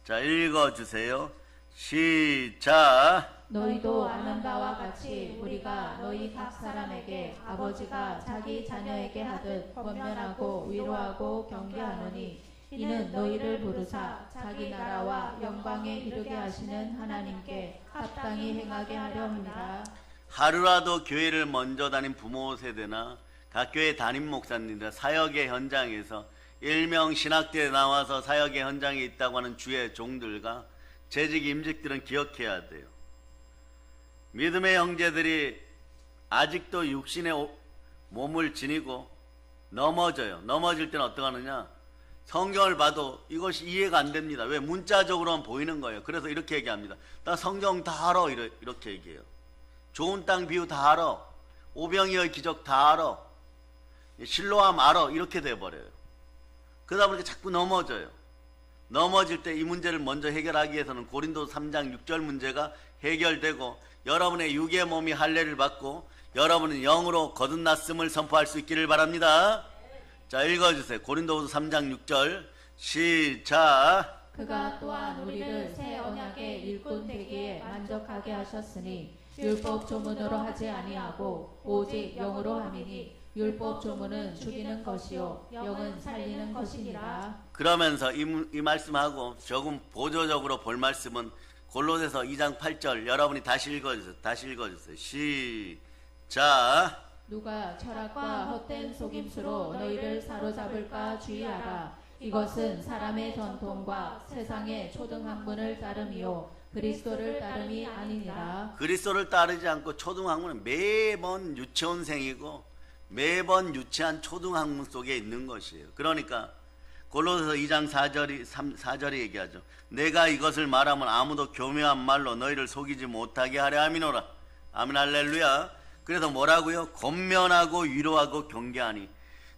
자, 읽어주세요. 시작. 너희도 아는 바와 같이 우리가 너희 각 사람에게 아버지가 자기 자녀에게 하듯 권면하고 위로하고 경계하노니 이는 너희를 부르사 자기 나라와 영광에 이르게 하시는 하나님께 합당히 행하게 하려 함이라. 하루라도 교회를 먼저 다닌 부모 세대나 각 교회 담임 목사님들 사역의 현장에서 일명 신학대에 나와서 사역의 현장에 있다고 하는 주의 종들과 재직 임직들은 기억해야 돼요. 믿음의 형제들이 아직도 육신의 몸을 지니고 넘어져요. 넘어질 때는 어떻게 하느냐? 성경을 봐도 이것이 이해가 안 됩니다. 왜? 문자적으로만 보이는 거예요. 그래서 이렇게 얘기합니다. 나 성경 다 알아. 이렇게 얘기해요. 좋은 땅 비유 다 알아. 오병이어의 기적 다 알아. 실로암 알아. 이렇게 돼버려요. 그러다 보니까 자꾸 넘어져요. 넘어질 때 이 문제를 먼저 해결하기 위해서는 고린도서 3장 6절 문제가 해결되고 여러분의 육의 몸이 할례를 받고 여러분은 영으로 거듭났음을 선포할 수 있기를 바랍니다. 자, 읽어주세요. 고린도서 3장 6절 시작. 그가 또한 우리를 새 언약의 일꾼 되기에 만족하게 하셨으니 율법 조문으로 하지 아니하고 오직 영으로 함이니 율법 조문은 죽이는 것이요 영은 살리는 것이니라. 그러면서 이 말씀하고 조금 보조적으로 볼 말씀은 골로새서 2장 8절 여러분이 다시 읽어주세요. 시작. 누가 철학과 헛된 속임수로 너희를 사로잡을까 주의하라. 이것은 사람의 전통과 세상의 초등학문을 따름이요 그리스도를 따름이 아니니라. 그리스도를 따르지 않고 초등학문은 매번 유치원생이고 매번 유치한 초등학문 속에 있는 것이에요. 그러니까 골로새서 2장 4절이 얘기하죠. 내가 이것을 말하면 아무도 교묘한 말로 너희를 속이지 못하게 하려 함이노라. 아멘 할렐루야. 그래서 뭐라고요? 권면하고 위로하고 경계하니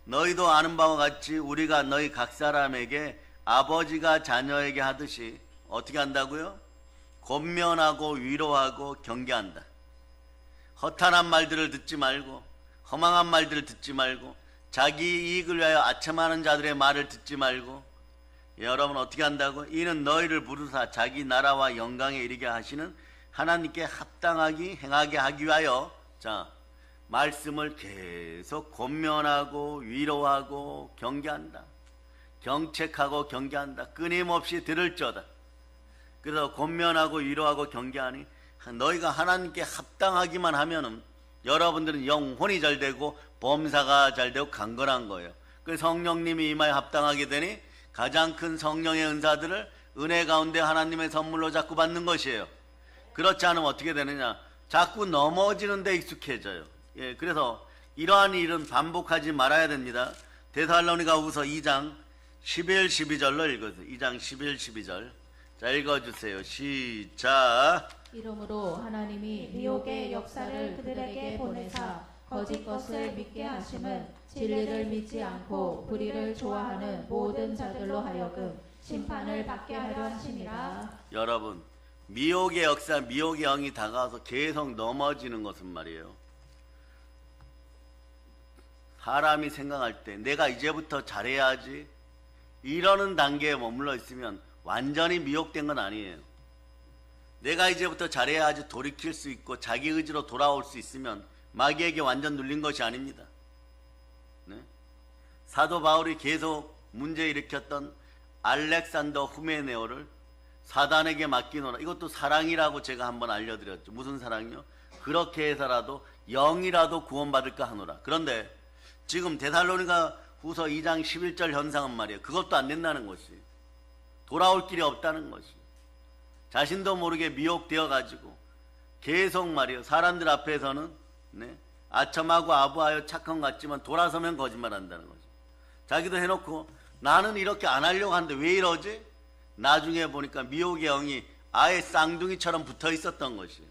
너희도 아는 바와 같이 우리가 너희 각 사람에게 아버지가 자녀에게 하듯이 어떻게 한다고요? 권면하고 위로하고 경계한다. 허탄한 말들을 듣지 말고 허망한 말들을 듣지 말고 자기 이익을 위하여 아첨하는 자들의 말을 듣지 말고 여러분 어떻게 한다고? 이는 너희를 부르사 자기 나라와 영광에 이르게 하시는 하나님께 합당하게 행하게 하기 위하여 자 말씀을 계속 권면하고 위로하고 경계한다. 경책하고 경계한다. 끊임없이 들을지어다. 그래서 권면하고 위로하고 경계하니 너희가 하나님께 합당하기만 하면은 여러분들은 영혼이 잘 되고 범사가 잘 되고 강건한 거예요. 그 성령님이 임하에 합당하게 되니 가장 큰 성령의 은사들을 은혜 가운데 하나님의 선물로 자꾸 받는 것이에요. 그렇지 않으면 어떻게 되느냐? 자꾸 넘어지는 데 익숙해져요. 예, 그래서 이러한 일은 반복하지 말아야 됩니다. 데살로니가후서 2장 11, 12절로 읽어주세요. 2장 11, 12절. 자, 읽어주세요. 시작. 이러므로 하나님이 미혹의 역사를 그들에게 보내사 거짓 것을 믿게 하심은 진리를 믿지 않고 불의를 좋아하는 모든 자들로 하여금 심판을 받게 하려 하심이라. 여러분, 미혹의 역사, 미혹의 영이 다가와서 계속 넘어지는 것은 말이에요. 사람이 생각할 때 내가 이제부터 잘해야지 이러는 단계에 머물러 있으면 완전히 미혹된 건 아니에요. 내가 이제부터 잘해야지 돌이킬 수 있고 자기 의지로 돌아올 수 있으면 마귀에게 완전 눌린 것이 아닙니다. 네? 사도 바울이 계속 문제 일으켰던 알렉산더 후메네오를 사단에게 맡기노라. 이것도 사랑이라고 제가 한번 알려드렸죠. 무슨 사랑이요? 그렇게 해서라도 영이라도 구원받을까 하노라. 그런데 지금 데살로니가 후서 2장 11절 현상은 말이에요. 그것도 안 된다는 것이. 돌아올 길이 없다는 것이. 자신도 모르게 미혹되어 가지고 계속 말이에요. 사람들 앞에서는 네, 아첨하고 아부하여 착한 것 같지만 돌아서면 거짓말한다는 거죠. 자기도 해놓고 나는 이렇게 안 하려고 하는데 왜 이러지? 나중에 보니까 미혹의 영이 아예 쌍둥이처럼 붙어 있었던 것이에요.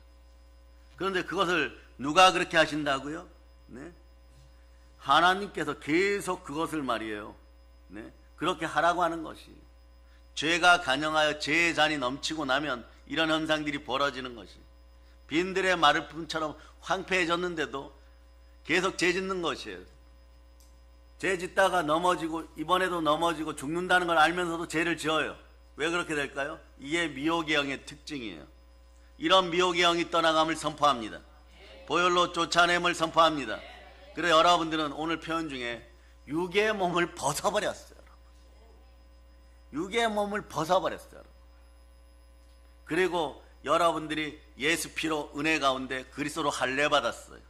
그런데 그것을 누가 그렇게 하신다고요? 네? 하나님께서 계속 그것을 말이에요. 네? 그렇게 하라고 하는 것이에요. 죄가 간영하여 죄의 잔이 넘치고 나면 이런 현상들이 벌어지는 것이에요. 빈들의 마르품처럼 황폐해졌는데도 계속 죄 짓는 것이에요. 죄 짓다가 넘어지고 이번에도 넘어지고 죽는다는 걸 알면서도 죄를 지어요. 왜 그렇게 될까요? 이게 미혹의 영의 특징이에요. 이런 미혹의 영이 떠나감을 선포합니다. 보혈로 쫓아냄을 선포합니다. 그래서 여러분들은 오늘 표현 중에 육의 몸을 벗어버렸어요. 육의 몸을 벗어버렸어요. 그리고 여러분들이 예수 피로 은혜 가운데 그리스도로 할례받았어요.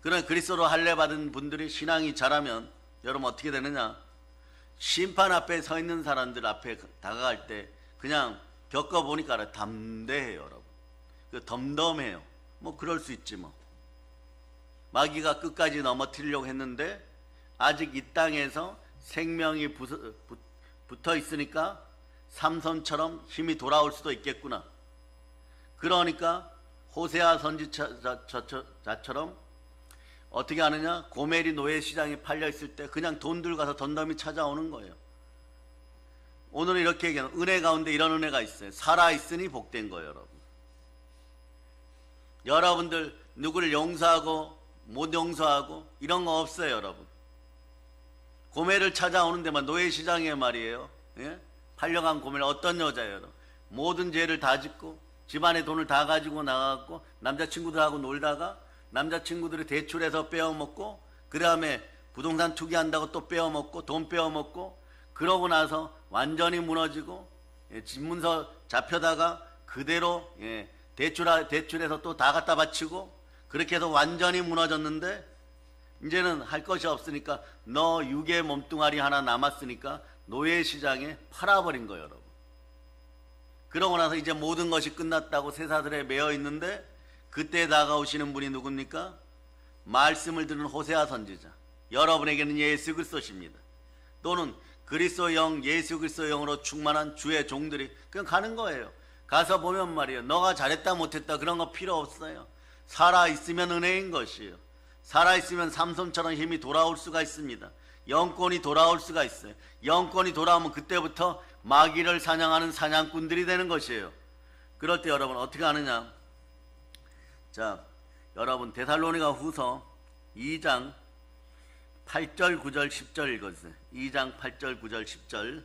그런 그리스도로 할례받은 분들이 신앙이 자라면 여러분 어떻게 되느냐? 심판 앞에 서 있는 사람들 앞에 다가갈 때 그냥 겪어보니까 담대해요. 여러분. 덤덤해요. 뭐 그럴 수 있지 뭐. 마귀가 끝까지 넘어뜨리려고 했는데 아직 이 땅에서 생명이 붙어 있으니까 삼손처럼 힘이 돌아올 수도 있겠구나. 그러니까 호세아 선지자처럼 어떻게 하느냐? 고멜이 노예시장에 팔려있을 때 그냥 돈 들고 가서 덤덤히 찾아오는 거예요. 오늘은 이렇게 얘기하는 은혜 가운데 이런 은혜가 있어요. 살아있으니 복된 거예요. 여러분. 여러분들 누구를 용서하고 못 용서하고 이런 거 없어요. 여러분. 고멜을 찾아오는 데만 노예시장에 말이에요. 예? 팔려간 고멜 어떤 여자예요? 여러분. 모든 죄를 다 짓고 집안의 돈을 다 가지고 나가고 남자친구들하고 놀다가 남자친구들이 대출해서 빼어먹고 그 다음에 부동산 투기한다고 또 빼어먹고 돈 빼어먹고 그러고 나서 완전히 무너지고 집문서 잡혀다가 그대로 대출해서 또 다 갖다 바치고 그렇게 해서 완전히 무너졌는데 이제는 할 것이 없으니까 너 육의 몸뚱아리 하나 남았으니까 노예시장에 팔아버린 거예요. 여러분. 그러고 나서 이제 모든 것이 끝났다고 쇠사슬에 매어 있는데 그때 다가오시는 분이 누굽니까? 말씀을 듣는 호세아 선지자. 여러분에게는 예수 그리스도십니다. 또는 그리스도 영, 예수 그리스도 영으로 충만한 주의 종들이 그냥 가는 거예요. 가서 보면 말이에요. 너가 잘했다 못했다 그런 거 필요 없어요. 살아있으면 은혜인 것이에요. 살아있으면 삼손처럼 힘이 돌아올 수가 있습니다. 영권이 돌아올 수가 있어요. 영권이 돌아오면 그때부터 마귀를 사냥하는 사냥꾼들이 되는 것이에요. 그럴 때 여러분 어떻게 하느냐? 자, 여러분 데살로니가 후서 2장 8절 9절 10절 읽어주세요. 2장 8절 9절 10절.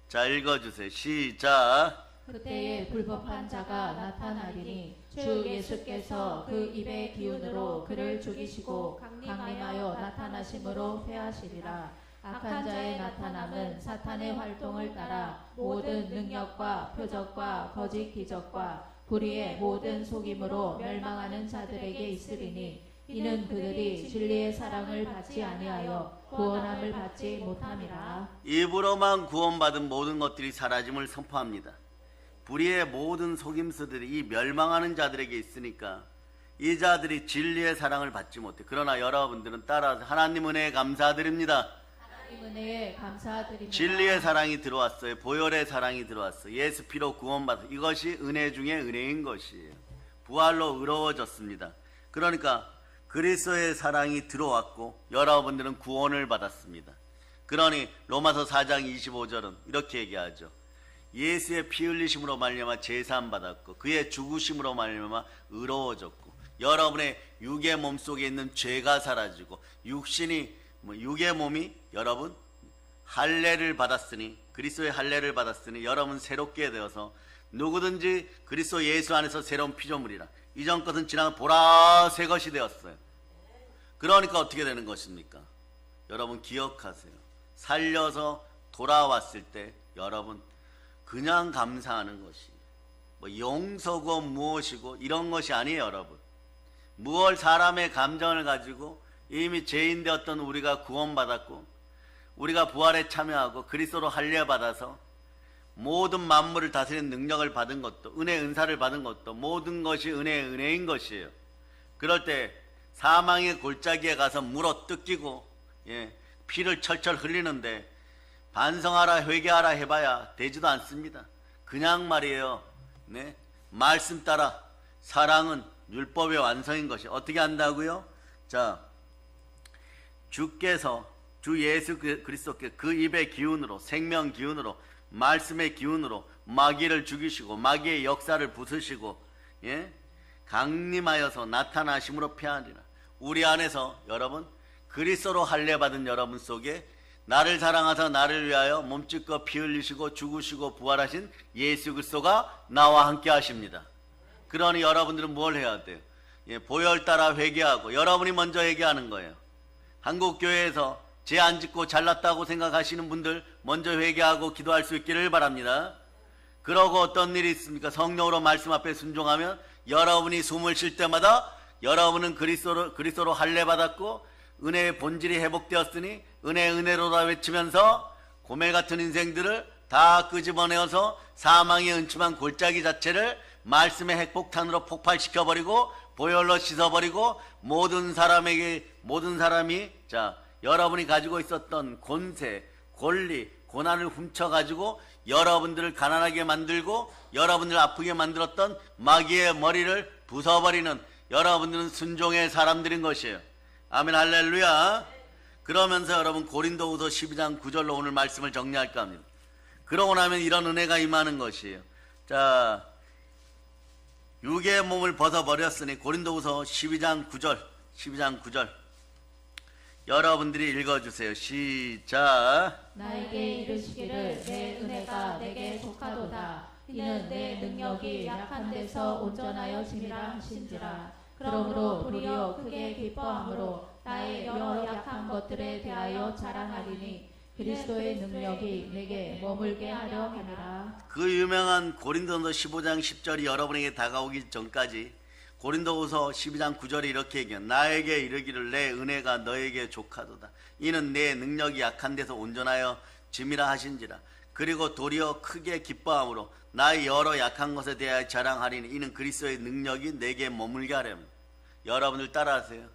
자, 읽어주세요. 시작. 그때에 불법한 자가 나타나리니 주 예수께서 그 입의 기운으로 그를 죽이시고 강림하여 나타나심으로 회하시리라. 악한 자의 나타남은 사탄의 활동을 따라 모든 능력과 표적과 거짓 기적과 불의의 모든 속임으로 멸망하는 자들에게 있으리니 이는 그들이 진리의 사랑을 받지 아니하여 구원함을 받지 못함이라. 입으로만 구원받은 모든 것들이 사라짐을 선포합니다. 불의의 모든 속임수들이 이 멸망하는 자들에게 있으니까 이 자들이 진리의 사랑을 받지 못해. 그러나 여러분들은 따라서 하나님 은혜에 감사드립니다. 하나님 은혜에 감사드립니다. 진리의 사랑이 들어왔어요. 보혈의 사랑이 들어왔어요. 예수 피로 구원받아. 이것이 은혜 중에 은혜인 것이에요. 부활로 의로워졌습니다. 그러니까 그리스도의 사랑이 들어왔고 여러분들은 구원을 받았습니다. 그러니 로마서 4장 25절은 이렇게 얘기하죠. 예수의 피 흘리심으로 말미암아 제사함 받았고 그의 죽으심으로 말미암아 의로워졌고 여러분의 육의 몸 속에 있는 죄가 사라지고 육의 몸이 여러분 할례를 받았으니 그리스도의 할례를 받았으니 여러분 새롭게 되어서 누구든지 그리스도 예수 안에서 새로운 피조물이라. 이전 것은 지나가 보라 새 것이 되었어요. 그러니까 어떻게 되는 것입니까? 여러분 기억하세요. 살려서 돌아왔을 때 여러분 그냥 감사하는 것이 뭐 용서고 무엇이고 이런 것이 아니에요. 여러분 무얼 사람의 감정을 가지고 이미 죄인 되었던 우리가 구원받았고 우리가 부활에 참여하고 그리스도로 할례받아서 모든 만물을 다스리는 능력을 받은 것도 은혜 은사를 받은 것도 모든 것이 은혜인 것이에요. 그럴 때 사망의 골짜기에 가서 물어 뜯기고 피를 철철 흘리는데 반성하라 회개하라 해봐야 되지도 않습니다. 그냥 말이에요. 네? 말씀 따라 사랑은 율법의 완성인 것이 어떻게 한다고요? 자, 주께서 주 예수 그리스도께 그 입의 기운으로 생명 기운으로 말씀의 기운으로 마귀를 죽이시고 마귀의 역사를 부수시고 강림하여서 나타나심으로 패하리라. 우리 안에서 여러분 그리스도로 할례받은 여러분 속에 나를 사랑하사 나를 위하여 몸짓고 피 흘리시고 죽으시고 부활하신 예수 그리스도가 나와 함께 하십니다. 그러니 여러분들은 뭘 해야 돼요? 보혈 따라 회개하고 여러분이 먼저 회개하는 거예요. 한국교회에서 죄 안 짓고 잘났다고 생각하시는 분들 먼저 회개하고 기도할 수 있기를 바랍니다. 그러고 어떤 일이 있습니까? 성령으로 말씀 앞에 순종하면 여러분이 숨을 쉴 때마다 여러분은 그리스도로 할례받았고 은혜의 본질이 회복되었으니 은혜로다 외치면서 고멜 같은 인생들을 다 끄집어내어서 사망의 은침한 골짜기 자체를 말씀의 핵폭탄으로 폭발시켜버리고 보혈로 씻어버리고 모든 사람이 여러분이 가지고 있었던 권세, 권리, 고난을 훔쳐가지고 여러분들을 가난하게 만들고 여러분들을 아프게 만들었던 마귀의 머리를 부숴버리는 여러분들은 순종의 사람들인 것이에요. 아멘 할렐루야. 그러면서 여러분 고린도후서 12장 9절로 오늘 말씀을 정리할까 합니다. 그러고 나면 이런 은혜가 임하는 것이에요. 자, 육의 몸을 벗어버렸으니 고린도후서 12장 9절 여러분들이 읽어주세요. 시작. 나에게 이르시기를 내 은혜가 내게 속하도다. 이는 내 능력이 약한 데서 온전하여 짐이라 하신지라. 그러므로 도리어 크게 기뻐함으로 나의 여러 약한 것들에 대하여 자랑하리니 그리스도의 능력이 내게 머물게 하려 함이라. 그 유명한 고린도서 15장 10절이 여러분에게 다가오기 전까지 고린도후서 12장 9절이 이렇게 얘기해요. 나에게 이르기를 내 은혜가 너에게 족하도다. 이는 내 능력이 약한 데서 온전하여 짐이라 하신지라. 그리고 도리어 크게 기뻐함으로 나의 여러 약한 것에 대하여 자랑하리니 이는 그리스도의 능력이 내게 머물게 하려면. 여러분들 따라하세요.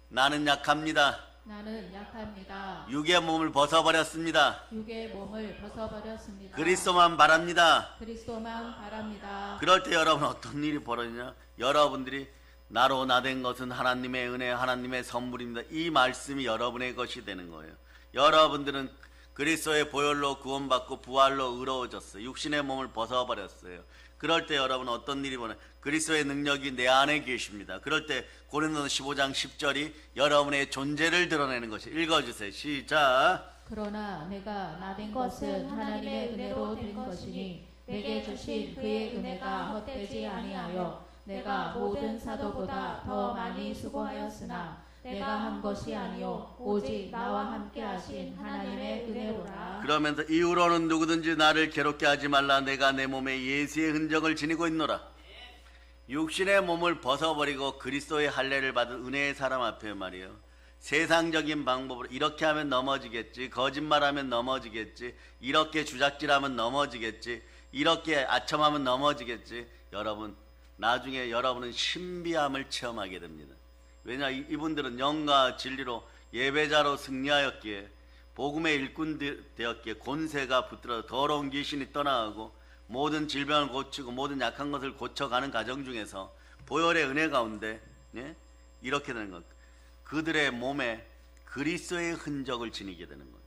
나는 약합니다. 나는 약합니다. 육의 몸을 벗어버렸습니다. 육의 몸을 벗어버렸습니다. 그리스도만 바랍니다. 그리스도만 바랍니다. 그럴 때 여러분 어떤 일이 벌어지냐? 여러분들이 나로 나된 것은 하나님의 은혜, 하나님의 선물입니다. 이 말씀이 여러분의 것이 되는 거예요. 여러분들은 그리스도의 보혈로 구원받고 부활로 의로워졌어요. 육신의 몸을 벗어버렸어요. 그럴 때 여러분 어떤 일이 보면 그리스도의 능력이 내 안에 계십니다. 그럴 때 고린도서 15장 10절이 여러분의 존재를 드러내는 것이 읽어주세요. 시작. 그러나 내가 나된 것은 하나님의 은혜로 된 것이니 내게 주신 그의 은혜가 헛되지 아니하여 내가 모든 사도보다 더 많이 수고하였으나 내가 한 것이 아니요 오직 나와 함께 하신 하나님의 은혜로라. 그러면서 이후로는 누구든지 나를 괴롭게 하지 말라. 내가 내 몸에 예수의 흔적을 지니고 있노라. 육신의 몸을 벗어버리고 그리스도의 할례를 받은 은혜의 사람 앞에 말이에요. 세상적인 방법으로 이렇게 하면 넘어지겠지, 거짓말하면 넘어지겠지, 이렇게 주작질하면 넘어지겠지, 이렇게 아첨하면 넘어지겠지. 여러분 나중에 여러분은 신비함을 체험하게 됩니다. 왜냐, 이분들은 영과 진리로 예배자로 승리하였기에, 복음의 일꾼 되었기에 권세가 붙들어 더러운 귀신이 떠나가고 모든 질병을 고치고 모든 약한 것을 고쳐가는 과정 중에서 보혈의 은혜 가운데 이렇게 되는 것, 그들의 몸에 그리스도의 흔적을 지니게 되는 거예요.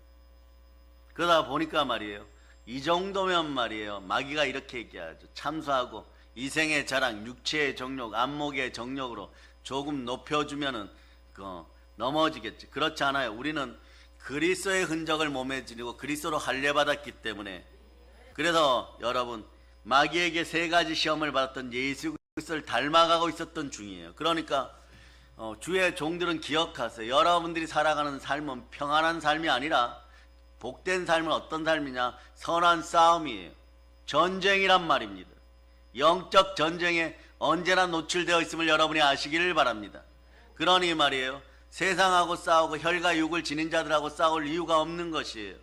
그러다 보니까 말이에요, 이 정도면 말이에요, 마귀가 이렇게 얘기하죠. 참수하고 이생의 자랑, 육체의 정욕, 안목의 정욕으로 조금 높여주면은 넘어지겠지. 그렇지 않아요. 우리는 그리스도의 흔적을 몸에 지니고 그리스도로 할례받았기 때문에, 그래서 여러분 마귀에게 세 가지 시험을 받았던 예수 그리스도를 닮아가고 있었던 중이에요. 그러니까 주의 종들은 기억하세요. 여러분들이 살아가는 삶은 평안한 삶이 아니라 복된 삶은 어떤 삶이냐? 선한 싸움이에요. 전쟁이란 말입니다. 영적 전쟁에 언제나 노출되어 있음을 여러분이 아시기를 바랍니다. 그러니 말이에요, 세상하고 싸우고 혈과 육을 지닌 자들하고 싸울 이유가 없는 것이에요.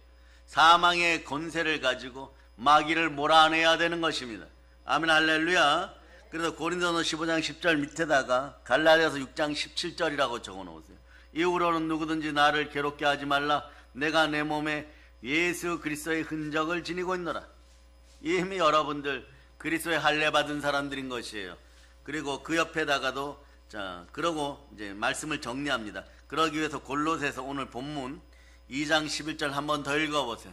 사망의 권세를 가지고 마귀를 몰아내야 되는 것입니다. 아멘, 할렐루야. 그래서 고린도서 15장 10절 밑에다가 갈라디아서 6장 17절이라고 적어 놓으세요. 이후로는 누구든지 나를 괴롭게 하지 말라. 내가 내 몸에 예수 그리스도의 흔적을 지니고 있노라. 이미 여러분들 그리스도의 할례 받은 사람들인 것이에요. 그리고 그 옆에다가도, 자, 그러고 이제 말씀을 정리합니다. 그러기 위해서 골로새서 오늘 본문 2장 11절 한번 더 읽어보세요.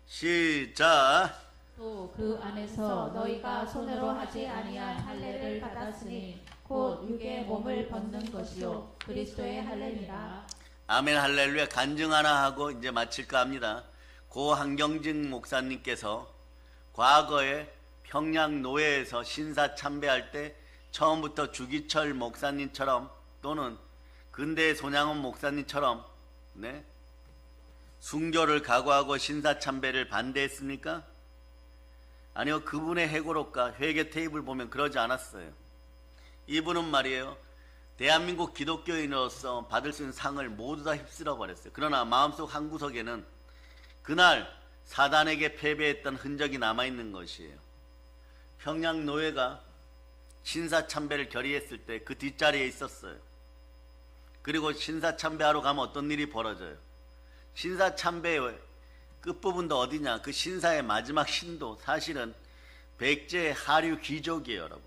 시작. 또 그 안에서 너희가 손으로 하지 아니한 할례를 받았으니 곧 육의 몸을 벗는 것이요 그리스도의 할례니라. 아멘, 할렐루야. 간증 하나 하고 이제 마칠까 합니다. 고 한경진 목사님께서 과거에 평양 노예에서 신사 참배할 때 처음부터 주기철 목사님처럼 또는 근대 손양원 목사님처럼 순교를 각오하고 신사 참배를 반대했습니까? 아니요, 그분의 해고록과 회개 테이블 보면 그러지 않았어요. 이분은 말이에요, 대한민국 기독교인으로서 받을 수 있는 상을 모두 다 휩쓸어 버렸어요. 그러나 마음속 한 구석에는 그날 사단에게 패배했던 흔적이 남아있는 것이에요. 평양 노예가 신사 참배를 결의했을 때 그 뒷자리에 있었어요. 그리고 신사 참배하러 가면 어떤 일이 벌어져요? 신사 참배의 끝부분도 어디냐? 그 신사의 마지막 신도 사실은 백제 하류 귀족이에요, 여러분.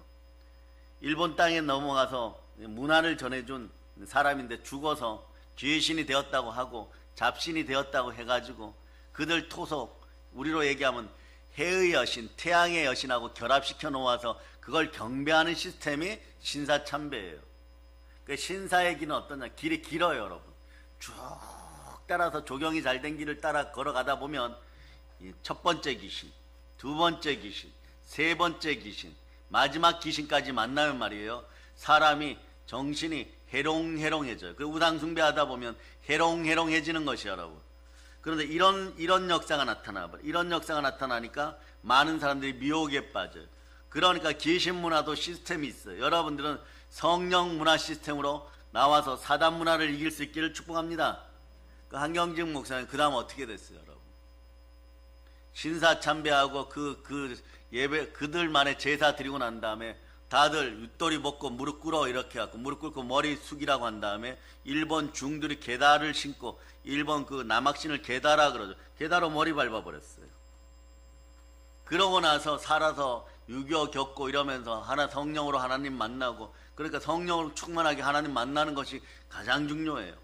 일본 땅에 넘어가서 문화를 전해준 사람인데 죽어서 귀신이 되었다고 하고 잡신이 되었다고 해가지고 그들 토속, 우리로 얘기하면 해의 여신, 태양의 여신하고 결합시켜 놓아서 그걸 경배하는 시스템이 신사참배예요. 그 신사의 길은 어떠냐? 길이 길어요, 여러분. 쭉 따라서 조경이 잘 된 길을 따라 걸어가다 보면 첫 번째 귀신, 두 번째 귀신, 세 번째 귀신, 마지막 귀신까지 만나면 말이에요, 사람이 정신이 해롱해롱해져요. 그 우상숭배하다 보면 해롱해롱해지는 것이 여러분. 그런데 이런 역사가 나타나버려. 이런 역사가 나타나니까 많은 사람들이 미혹에 빠져요. 그러니까 귀신 문화도 시스템이 있어요. 여러분들은 성령 문화 시스템으로 나와서 사단 문화를 이길 수 있기를 축복합니다. 그 한경진 목사님 그 다음 어떻게 됐어요, 여러분? 신사 참배하고 그 예배, 그들만의 제사 드리고 난 다음에 다들 윗도리 벗고 무릎 꿇어 이렇게 하고 무릎 꿇고 머리 숙이라고 한 다음에 일본 중들이 게다를 신고, 일본 그 남학신을 게다라 그러죠. 게다로 머리 밟아버렸어요. 그러고 나서 살아서 유교 겪고 이러면서 성령으로 하나님 만나고, 그러니까 성령으로 충만하게 하나님 만나는 것이 가장 중요해요.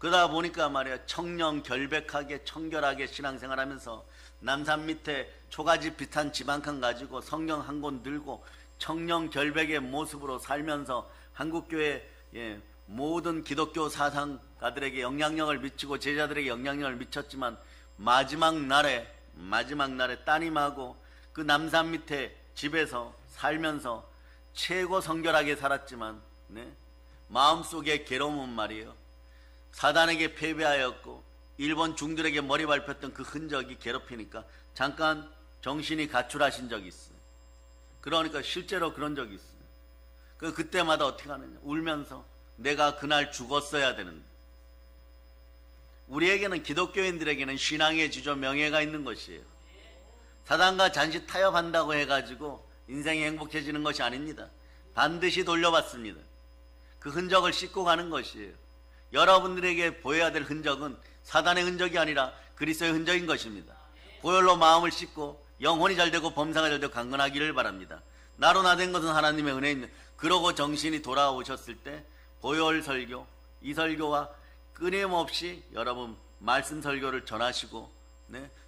그러다 보니까 말이야 청령 결백하게 청결하게 신앙생활하면서 남산 밑에 초가집 비슷한 집 한 칸 가지고 성경 한 권 들고 청령 결백의 모습으로 살면서 한국교회 모든 기독교 사상가들에게 영향력을 미치고 제자들에게 영향력을 미쳤지만 마지막 날에 따님하고 그 남산 밑에 집에서 살면서 최고 성결하게 살았지만 마음속에 괴로움은 말이에요. 사단에게 패배하였고 일본 중들에게 머리 밟혔던 그 흔적이 괴롭히니까 잠깐 정신이 가출하신 적이 있어요. 그러니까 실제로 그런 적이 있어요. 그때마다 어떻게 하느냐, 울면서 내가 그날 죽었어야 되는데. 우리에게는 기독교인들에게는 신앙의 지조 명예가 있는 것이에요. 사단과 잠시 타협한다고 해가지고 인생이 행복해지는 것이 아닙니다. 반드시 돌려받습니다. 그 흔적을 씻고 가는 것이에요. 여러분들에게 보여야 될 흔적은 사단의 흔적이 아니라 그리스도의 흔적인 것입니다. 보혈로 마음을 씻고 영혼이 잘되고 범사가 잘되고 강건하기를 바랍니다. 나로 나된 것은 하나님의 은혜입니다. 그러고 정신이 돌아오셨을 때 보혈 설교, 이 설교와 끊임없이 여러분 말씀 설교를 전하시고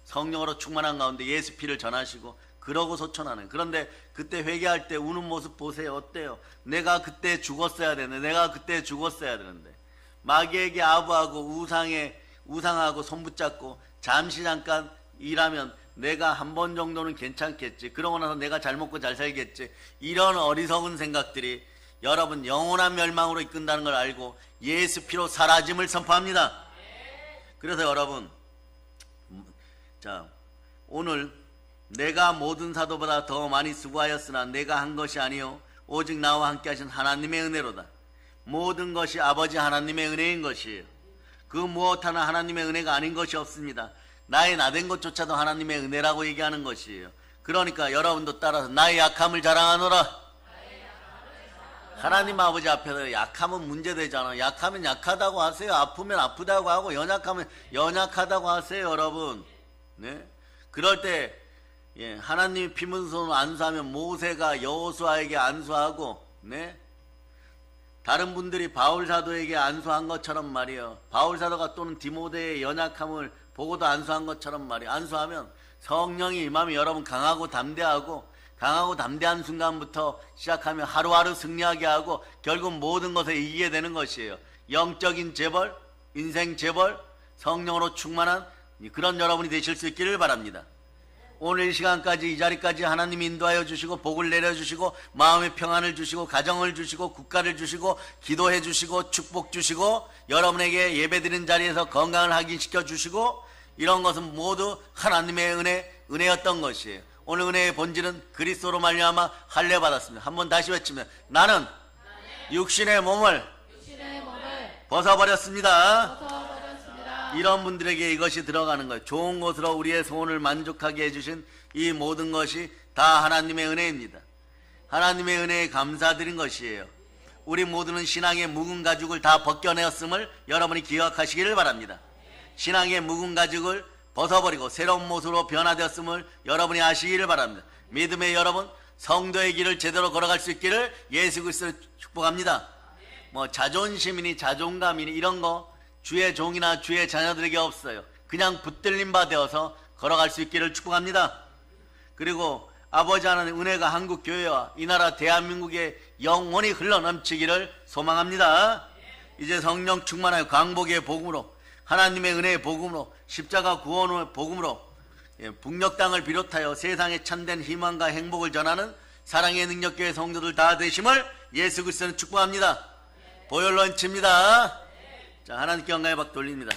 성령으로 충만한 가운데 예수 피를 전하시고 그러고 소천하는. 그런데 그때 회개할 때 우는 모습 보세요. 어때요? 내가 그때 죽었어야 되는데, 내가 그때 죽었어야 되는데. 마귀에게 아부하고 우상하고 손붙잡고 잠깐 일하면 내가 한 번 정도는 괜찮겠지. 그러고 나서 내가 잘 먹고 잘 살겠지. 이런 어리석은 생각들이 여러분 영원한 멸망으로 이끈다는 걸 알고 예수 피로 사라짐을 선포합니다. 그래서 여러분, 자, 오늘 내가 모든 사도보다 더 많이 수고하였으나 내가 한 것이 아니요 오직 나와 함께 하신 하나님의 은혜로다. 모든 것이 아버지 하나님의 은혜인 것이에요. 그 무엇 하나 하나님의 은혜가 아닌 것이 없습니다. 나의 나된 것조차도 하나님의 은혜라고 얘기하는 것이에요. 그러니까 여러분도 따라서 나의 약함을 자랑하노라. 하나님 아버지 앞에서 약하면 문제되잖아. 약하면 약하다고 하세요. 아프면 아프다고 하고 연약하면 연약하다고 하세요. 여러분, 그럴 때 하나님이 피문손으로 안수하면 모세가 여호수아에게 안수하고 다른 분들이 바울 사도에게 안수한 것처럼 말이에요. 바울 사도가 또는 디모데의 연약함을 보고도 안수한 것처럼 말이에요. 안수하면 성령이 임하면 여러분 강하고 담대한 순간부터 시작하면 하루하루 승리하게 하고 결국 모든 것에 이기게 되는 것이에요. 영적인 재벌, 인생 재벌, 성령으로 충만한 그런 여러분이 되실 수 있기를 바랍니다. 오늘 이 시간까지 이 자리까지 하나님이 인도하여 주시고 복을 내려주시고 마음의 평안을 주시고 가정을 주시고 국가를 주시고 기도해 주시고 축복 주시고 여러분에게 예배드리는 자리에서 건강을 확인시켜 주시고 이런 것은 모두 하나님의 은혜였던 것이에요. 오늘 은혜의 본질은 그리스도로 말미암아 할례 받았습니다. 한번 다시 외치면 나는 육신의 몸을 벗어버렸습니다. 이런 분들에게 이것이 들어가는 거예요. 좋은 것으로 우리의 소원을 만족하게 해주신 이 모든 것이 다 하나님의 은혜입니다. 하나님의 은혜에 감사드린 것이에요. 우리 모두는 신앙의 묵은 가죽을 다 벗겨내었음을 여러분이 기억하시기를 바랍니다. 신앙의 묵은 가죽을 벗어버리고 새로운 모습으로 변화되었음을 여러분이 아시기를 바랍니다. 믿음의 여러분, 성도의 길을 제대로 걸어갈 수 있기를 예수 그리스도를 축복합니다. 자존심이니 자존감이니 이런 거 주의 종이나 주의 자녀들에게 없어요. 그냥 붙들림 바 되어서 걸어갈 수 있기를 축복합니다. 그리고 아버지 하나님 은혜가 한국 교회와 이 나라 대한민국에 영원히 흘러넘치기를 소망합니다. 이제 성령 충만하여 광복의 복음으로 하나님의 은혜의 복음으로 십자가 구원의 복음으로 북녘 땅을 비롯하여 세상에 참된 희망과 행복을 전하는 사랑의 능력교회 성도들 다 되심을 예수 그리스도는 축복합니다. 보혈로 칩니다. 자, 하나님께 영광의 박 돌립니다.